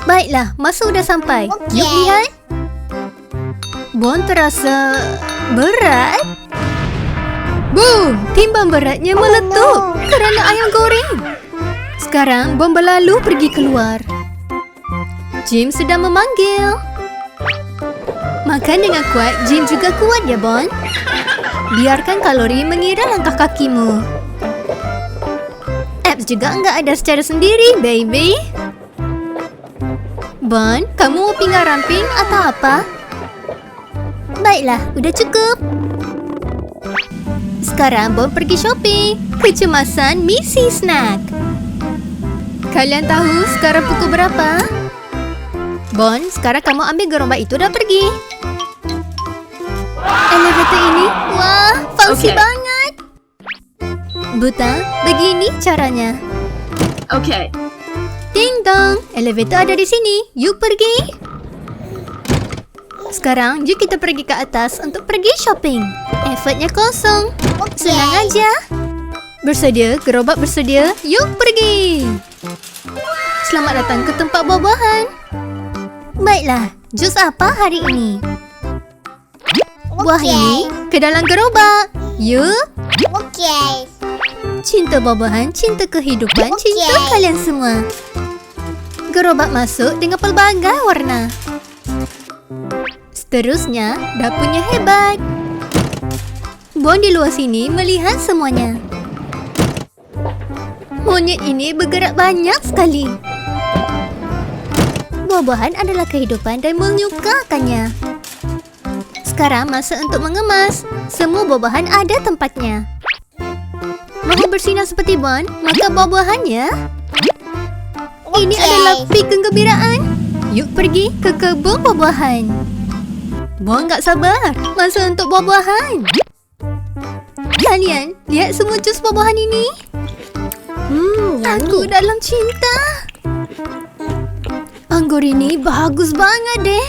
Baiklah, masa udah sampai. Yuk lihat. Bon terasa berat. Boom! Timbang beratnya meletup kerana ayam goreng. Sekarang Bon berlalu pergi keluar. Jim sedang memanggil. Makan dengan kuat, Jim juga kuat ya, Bon. Biarkan kalori mengira langkah kakimu. Abs juga enggak ada secara sendiri, baby. Bon, kamu mau pinggang ramping atau apa? Baiklah, udah cukup. Sekarang Bon pergi shopping. Kecemasan misi snack. Kalian tahu sekarang pukul berapa? Bon, sekarang kamu ambil gerobak itu dan pergi. Elevator ini, wah, fancy banget. Buta, begini caranya. Okay. Ding dong, elevator ada di sini. Yuk pergi. Sekarang, yuk kita pergi ke atas untuk pergi shopping. Effortnya kosong. Senang aja. Bersedia, gerobak bersedia. Yuk pergi. Selamat datang ke tempat buah-buahan. Baiklah, jus apa hari ini? Buah ini ke dalam gerobak. Yuk. Okay. Cinta buah-buahan, cinta kehidupan, cinta kalian semua. Gerobak masuk dengan pelbagai warna. Seterusnya, dapurnya hebat. Bon di luar sini melihat semuanya. Monyet ini bergerak banyak sekali. Buah-buahan adalah kehidupan dan menyukakannya. Sekarang masa untuk mengemas. Semua buah-buahan ada tempatnya. Mahu bersinar seperti Bon, maka buah-buahannya. Ini adalah pik kegembiraan. Yuk pergi ke kebun buah-buahan. Bon gak sabar. Masa untuk buah-buahan. Kalian lihat semua jus buah-buahan ini. Aku dalam cinta. Anggur ini bagus banget deh.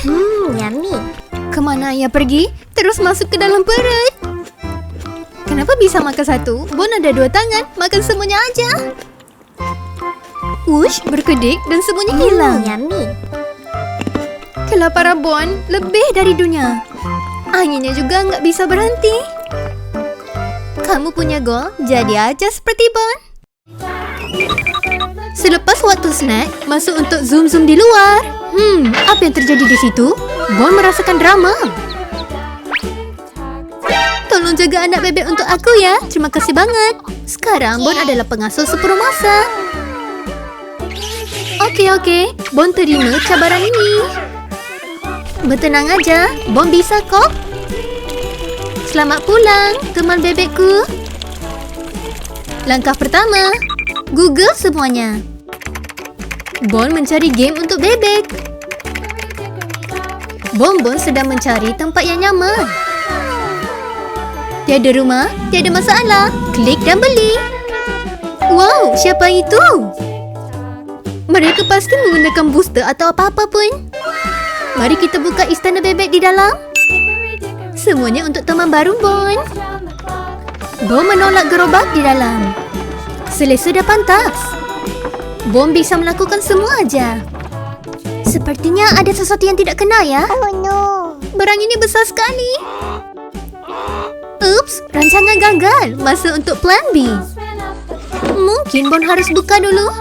Yummy. Kemana ia pergi? Terus masuk ke dalam perut. Kenapa bisa makan satu? Bon ada 2 tangan. Makan semuanya aja. Wush, berkedip dan semuanya hilang. Yummy. Kelaparan Bon lebih dari dunia. Anginnya juga nggak bisa berhenti. Kamu punya gol, jadi aja seperti Bon. Selepas waktu snack, masuk untuk zoom-zoom di luar. Apa yang terjadi di situ? Bon merasakan drama. Tolong jaga anak bebek untuk aku ya. Terima kasih banget. Sekarang Bon adalah pengasuh separuh masa. Oke. Bon terima cabaran ini. Bertenang aja. Bon bisa kok. Selamat pulang, teman bebekku. Langkah pertama, Google semuanya. Bon mencari game untuk bebek. Bon sedang mencari tempat yang nyaman. Tiada rumah, tiada masalah. Klik dan beli. Wow, siapa itu? Mereka pasti menggunakan booster atau apa-apa pun. Mari kita buka istana bebek di dalam. Semuanya untuk teman baru Bon. Bon menolak gerobak di dalam. Selesa dah pantas. Bon bisa melakukan semua aja. Sepertinya ada sesuatu yang tidak kena ya. Oh no. Barang ini besar sekali. Ups, rancangan gagal. Masa untuk plan B. Mungkin Bon harus buka dulu.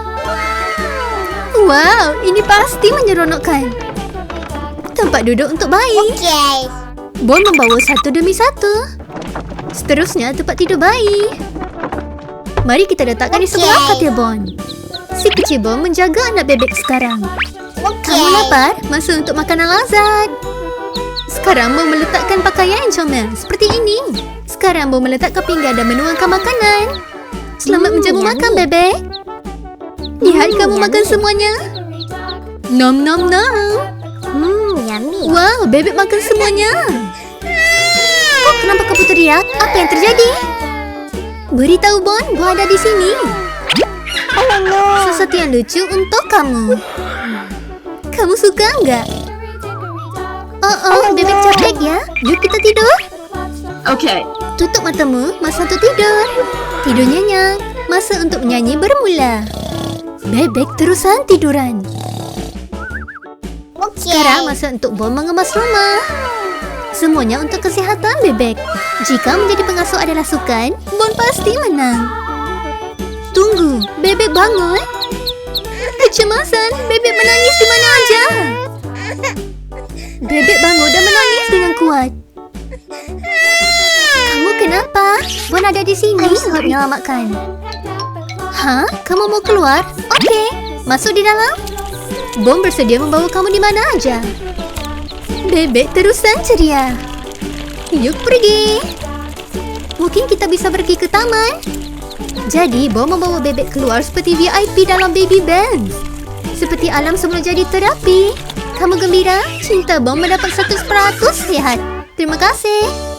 Wow, ini pasti menyeronokkan. Tempat duduk untuk bayi. Okay. Bon membawa satu demi satu. Seterusnya tempat tidur bayi. Mari kita letakkan di sebelah katil Bon. Si kecil Bon menjaga anak bebek sekarang. Kamu lapar? Masa untuk makanan lazat. Sekarang Bon meletakkan pakaian yang comel seperti ini. Sekarang Bon meletakkan pinggan dan menuangkan makanan. Selamat menjamu makan bebek. Lihat kamu makan semuanya. Nom nom nom. Yummy. Wow, bebek makan semuanya. Kok kenapa kamu teriak? Apa yang terjadi? Beritahu Bon, Bon ada di sini. Oh no. Sesuatu yang lucu untuk kamu. Kamu suka enggak? Oh, bebek capek ya. Yuk kita tidur. Okay. Tutup matamu, masa untuk tidur. Tidur nyenyak, masa untuk menyanyi bermula. Bebek terusan tiduran. Sekarang masa untuk Bon mengemas rumah. Semuanya untuk kesihatan bebek. Jika menjadi pengasuh adalah sukan, Bon pasti menang. Tunggu, bebek bangun. Kecemasan, bebek menangis di mana aja. Bebek bangun dan menangis dengan kuat. Kamu kenapa? Bon ada di sini untuk menyelamatkan. Hah? Kamu mau keluar? Okey, masuk di dalam. Bon bersedia membawa kamu di mana aja. Bebek terusan ceria. Yuk pergi. Mungkin kita bisa pergi ke taman. Jadi, Bon membawa bebek keluar seperti VIP dalam baby band. Seperti alam semula jadi terapi. Kamu gembira? Cinta Bon mendapat 100% sihat. Terima kasih.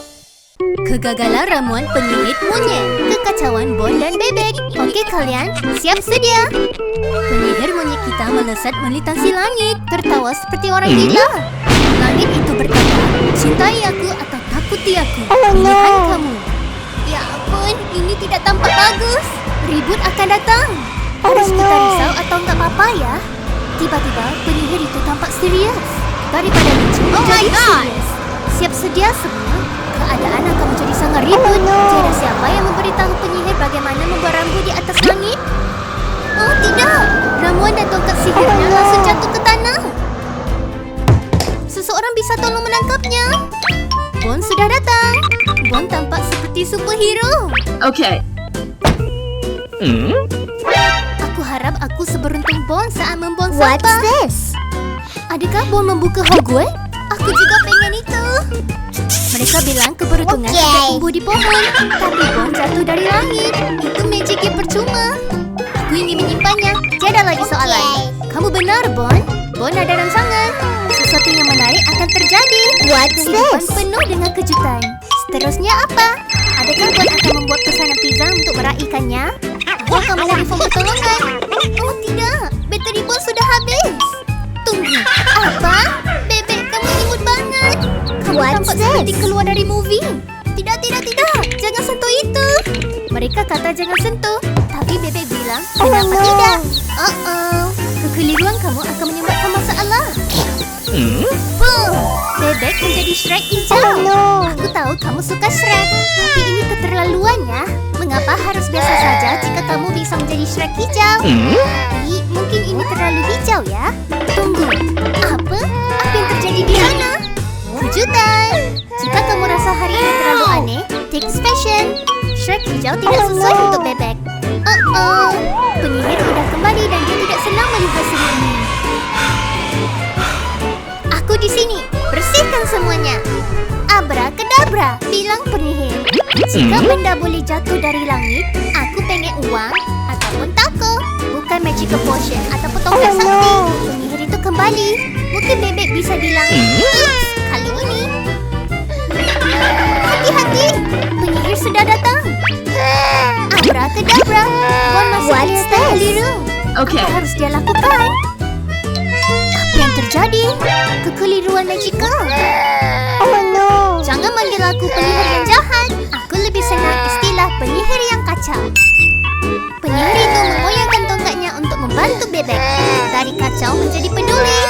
Kegagalan ramuan penyihir monyet. Kekacauan Bon dan bebek. Okey kalian, siap sedia? Penyihir monyet kita melesat melintasi langit. Tertawa seperti orang gila. Langit itu berkata, cintai aku atau takuti aku. Pilihan kamu. Ya ampun, ini tidak tampak bagus. Ribut akan datang. Harus kita risau atau enggak apa-apa ya? Tiba-tiba penyihir itu tampak serius. Daripada lucu menjadi serius. Siap sedia semua? Keadaan akan menjadi sangat ribut. Tiada siapa yang memberitahu penyihir bagaimana membuat rambu di atas langit. Oh tidak, ramuan dan tongkat sihirnya langsung jatuh ke tanah. Seseorang bisa tolong menangkapnya. Bon sudah datang. Bon tampak seperti superhero. Okay. Aku harap aku seberuntung Bon saat membuang What's sampah. this? Adakah Bon membuka Hogwarts? Aku juga pengen itu. Mereka bilang keberuntungan Okey. tidak tumbuh di pohon, tapi Bon jatuh dari langit. Itu magic yang percuma. Aku ingin menyimpannya. Tiada lagi soalan. Kamu benar, Bon. Bon ada rangsangan. Sesuatu yang menarik akan terjadi. What's Kehidupan this? penuh dengan kejutan. Seterusnya apa? Adakah Bon akan membuat pesanan pizza untuk meraihkannya? Atau kamu telefon pertolongan? Oh tidak, bateri Bon sudah habis. Tunggu, apa? Bebek, kamu imut banget. Kamu What's tampak this? seperti keluar dari movie. Tidak. Jangan sentuh itu. Mereka kata jangan sentuh. Tapi bebek bilang, kenapa no. tidak? Kekeliruan kamu akan menyebabkan masalah. Bebek menjadi Shrek hijau. Oh no. Aku tahu kamu suka Shrek, tapi ini keterlaluan ya. Mengapa harus biasa saja jika kamu bisa menjadi Shrek hijau? Tapi mungkin ini terlalu hijau ya. Tunggu, apa? Apa yang terjadi di sana? Kejutan. Jika kamu rasa hari ini terlalu aneh, take fashion. Shrek hijau tidak sesuai untuk bebek. Penyihir sudah kembali dan dia tidak senang melihat semua ini. Aku di sini. Bersihkan semuanya. Abrakadabra, bilang penyihir. Jika benda boleh jatuh dari langit, aku pengen uang ataupun tako. Bukan magical potion ataupun tongkat Oh, sakti. no. Penyihir itu kembali. Mungkin bebek bisa bilang, "Ups, kali ini." Hati-hati, penyihir sudah datang. Abrakadabra, Bon masih What's kelihatan this? keliru. Okay. Apa harus dia lakukan? Apa yang terjadi? Kekeliruan magical. Oh no. Jangan manggil aku penyihir yang jahat. Aku lebih senang istilah penyihir yang kacau. Penyihir itu mengoyangkan tongkatnya untuk membantu bebek. Dari kacau menjadi peduli.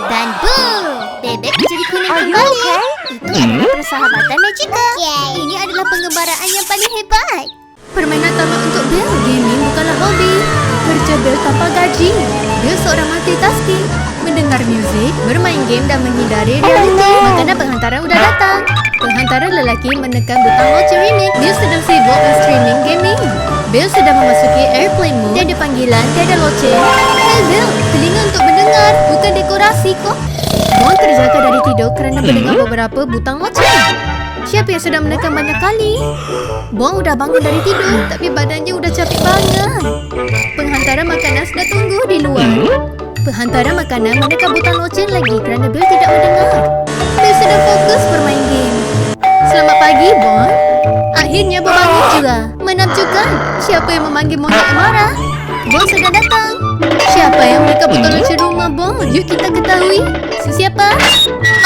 Dan boom! Bebek menjadi kuning kembali. Itu adalah persahabatan magical. Ini adalah pengembaraan yang paling hebat. Permainan tamat untuk Bill. Gaming bukanlah hobi. Kerja Bill tanpa gaji. Bill seorang multitasking. Mendengar muzik, bermain game dan menghindari realiti. Makanan penghantaran sudah datang. Penghantaran lelaki menekan butang launch remix. Bill sedang sibuk men-streaming gaming. Bill sedang memasuki airplane mode. Tiada panggilan, tiada loceng. Hey Bill, telinga untuk mendengar, bukan dekorasi kok. Bon terjaga dari tidur kerana mendengar beberapa butang loceng. Siapa yang sudah menekan banyak kali? Bon udah bangun dari tidur, tapi badannya udah capek banget. Penghantaran makanan sudah tunggu di luar. Penghantaran makanan menekan butang loceng lagi kerana Bill tidak mendengar. Bill sedang fokus bermain game. Selamat pagi, Bon. Akhirnya Bon bangun juga. Menakjubkan. Siapa yang memanggil monyet yang marah? Bon sudah datang. Siapa yang menekan butang loceng rumah Bon? Yuk kita ketahui. Siapa?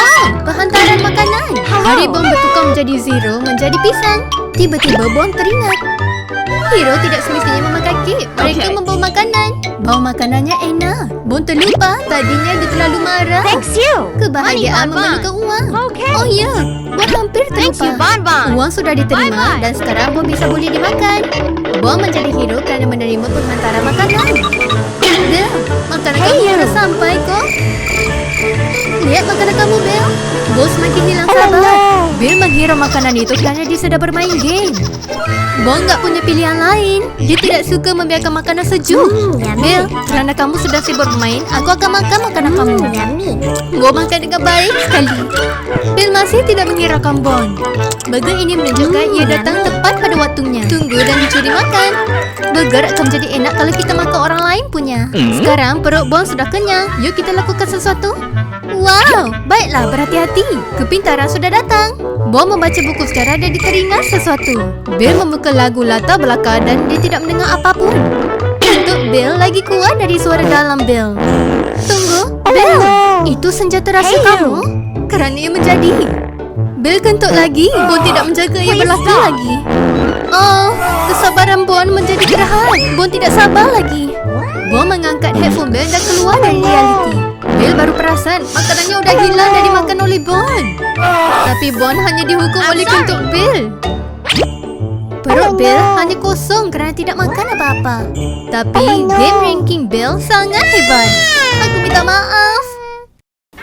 Oh, penghantaran makanan. Hari Bon bertukar menjadi Zero menjadi pisang. Tiba-tiba Bon teringat. Hero tidak semestinya memakan kek. Mereka Okay. membawa makanan. Bawa makanannya enak. Bon terlupa. Tadinya dia terlalu marah. Thanks you. Kebahagiaan Money, Bon. memerlukan uang. Okay. Oh ya, Bon hampir Thank you, terlupa. Bon Bon. Uang sudah diterima Bye-bye. dan sekarang Bon bisa boleh dimakan. Bon menjadi hero kerana menerima penghantaran makanan. Bel, makanan kamu sudah sampai kok. Lihat makanan kamu, Bel. Bon semakin hilang sabar. Bel menghirau makanan itu kerana dia sedang bermain game. Bon tak punya pilihan lain. Dia tidak suka membiarkan makanan sejuk. Yummy. Bel, kerana kamu sudah sibuk bermain, aku akan makan makanan kamu. Yummy. Bon makan dengan baik sekali. Bill masih tidak menghiraukan Bon. Burger ini menunjukkan ia datang tepat pada waktunya. Tunggu dan dicuri makan. Burger akan menjadi enak kalau kita makan orang lain punya. Sekarang perut Bon sudah kenyang. Yuk kita lakukan sesuatu. Wow, baiklah berhati-hati. Kepintaran sudah datang. Bon membaca buku secara dan dia teringat sesuatu. Bill membuka lagu latar belakang dan dia tidak mendengar apapun. Untuk Bill lagi kuat dari suara dalam Bill. Tunggu, Bill. Itu senjata rahsia kamu? Kerana ia menjadi. Bill kentut lagi. Bon tidak menjaga ia berlaku lagi. Oh, kesabaran Bon menjadi gerhana. Bon tidak sabar lagi. Bon mengangkat headphone Bill dan keluar dari realiti. Bill baru perasan makanannya udah hilang dan dimakan oleh Bon. Tapi Bon hanya dihukum oleh kentut Bill. Perut Bill hanya kosong kerana tidak makan apa-apa. Tapi game ranking Bill sangat hebat. Aku minta maaf.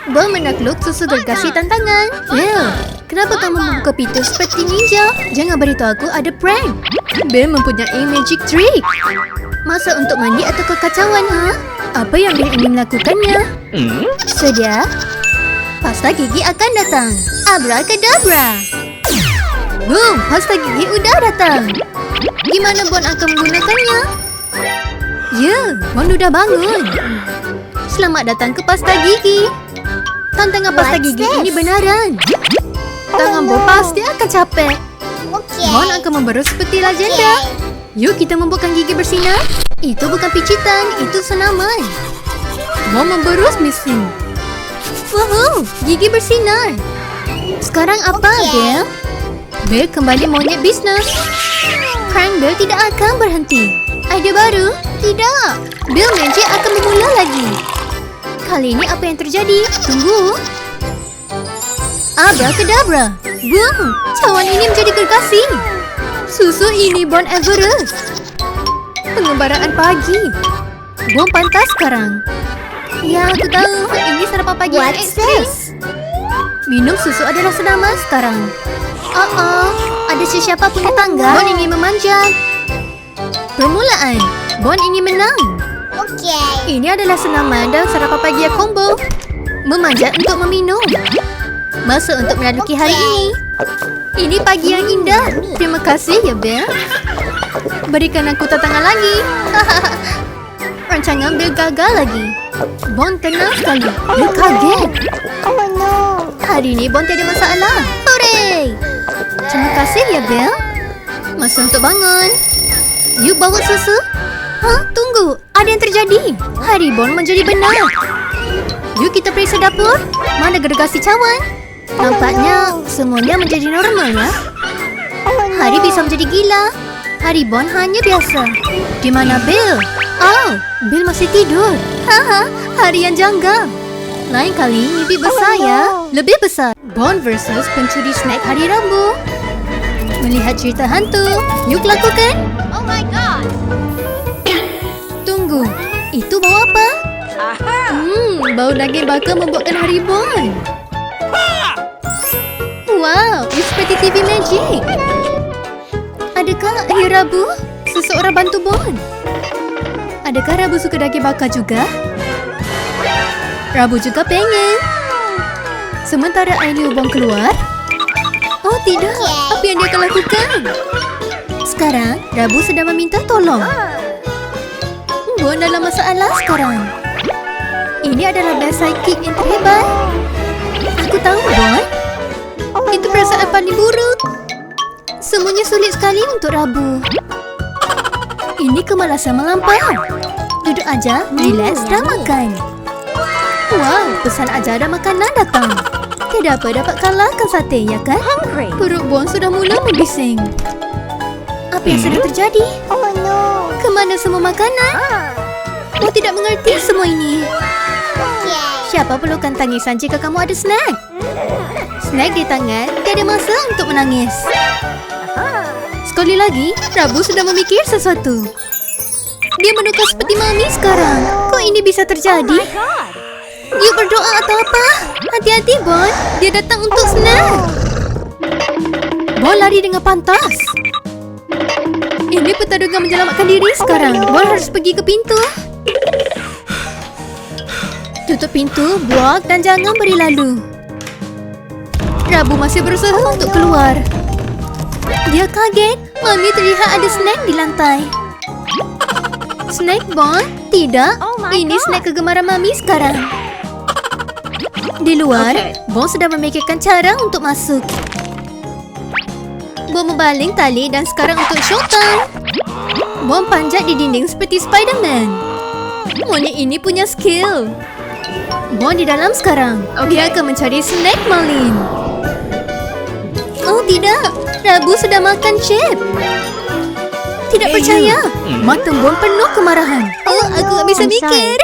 Bon menakluk susu gergasi tantangan. Bill, Kenapa kamu membuka pintu seperti ninja? Jangan beritahu aku ada prank. Bill mempunyai magic trick. Masa untuk mandi atau kekacauan, ha? Apa yang Bill ingin melakukannya? Sedia? Pasta gigi akan datang. Abracadabra. Boom, pasta gigi udah datang. Gimana Bon akan menggunakannya? Ya, Bon udah bangun. Selamat datang ke pasta gigi. Tantangan pasta gigi ini benaran. Tangan Bon pasti akan capek. Bon akan memberus seperti legenda. Yuk kita membuatkan gigi bersinar. Itu bukan picitan, itu senaman. Bon memberus mesin. Woohoo, gigi bersinar. Sekarang apa, Bill? Bill kembali monyet bisnes. Prank Bill tidak akan berhenti. Ide baru? Tidak. Bill Magic akan bermula lagi. Kali ini apa yang terjadi? Tunggu. Abracadabra. Boom, cawan ini menjadi gergasi. Susu ini Bon Everest. Pengembaraan pagi. Bon pantas sekarang. Ya, aku tahu. Ini sarapan pagi yang ekstrim. Minum susu adalah senaman sekarang. Ada sesiapa punya tangga? Bon ingin memanjat. Permulaan. Bon ingin menang. Ini adalah senaman dan sarapan pagi yang combo. Memanjat untuk meminum. Masa untuk meraduki hari ini. Ini pagi yang indah. Terima kasih ya, Bill. Berikan aku tantangan lagi. Rancangan Bill gagal lagi. Bon tenang sekali. Bill kaget. Hari ini Bon tiada masalah. Hooray! Terima kasih ya, Bill. Masa untuk bangun. Yuk bawa susu. Tunggu. Ada yang terjadi. Hari Bon menjadi benar. Yuk kita periksa dapur. Mana gergasi cawan? Nampaknya semuanya menjadi normal ya. Hari bisa menjadi gila. Hari Bon hanya biasa. Di mana Bill? Bill masih tidur. Hari yang janggal. Lain kali mimpi besar ya. Lebih besar. Bon versus pencuri snack hari Rabu. Melihat cerita hantu. Yuk lakukan. Oh my god. Tunggu. Itu bau apa? Bau daging bakar membuatkan hari Bon. Wow, ini seperti TV Magic. Adakah hari Rabu seseorang bantu Bon? Adakah Rabu suka daging bakar juga? Rabu juga pengen. Sementara Aileen Bon keluar. Oh tidak, apa yang dia akan lakukan? Sekarang, Rabu sedang meminta tolong. Bon dalam masalah sekarang. Ini adalah best sidekick yang terhebat. Aku tahu, Bon. Itu perasaan paling buruk. Semuanya sulit sekali untuk Rabu. Ini kemalasan melampau. Duduk aja, relax dan makan. Wow, pesan ajar dan makanan datang. Tidak apa dapat kalahkan sate, ya kan? Perut Bon sudah mula membising. Apa yang sedang terjadi? Kemana semua makanan? Bon tidak mengerti semua ini. Siapa perlukan tangisan jika kamu ada snack? Snack di tangan, tiada masa untuk menangis. Sekali lagi, Rabu sudah memikir sesuatu. Dia menukar seperti Mami sekarang. Kok ini bisa terjadi? Yuk berdoa atau apa? Hati-hati, Bon. Dia datang untuk snack. Bon lari dengan pantas. Ini pertarungan menyelamatkan diri sekarang. Bon harus pergi ke pintu. Tutup pintu, buak dan jangan beri lalu. Rabu masih berusaha untuk keluar. Dia kaget. Mami terlihat ada snack di lantai. Snack Bon? Tidak. Ini snack kegemaran Mami sekarang. Di luar, Bon sedang memikirkan cara untuk masuk. Bon membaling tali dan sekarang untuk showtime. Bon panjat di dinding seperti Spiderman. Monyet ini punya skill. Bon di dalam sekarang. Dia akan mencari snack Marlin. Oh tidak, Rabu sudah makan chip. Tidak percaya. Mata Bon penuh kemarahan. Aku tak bisa mikir.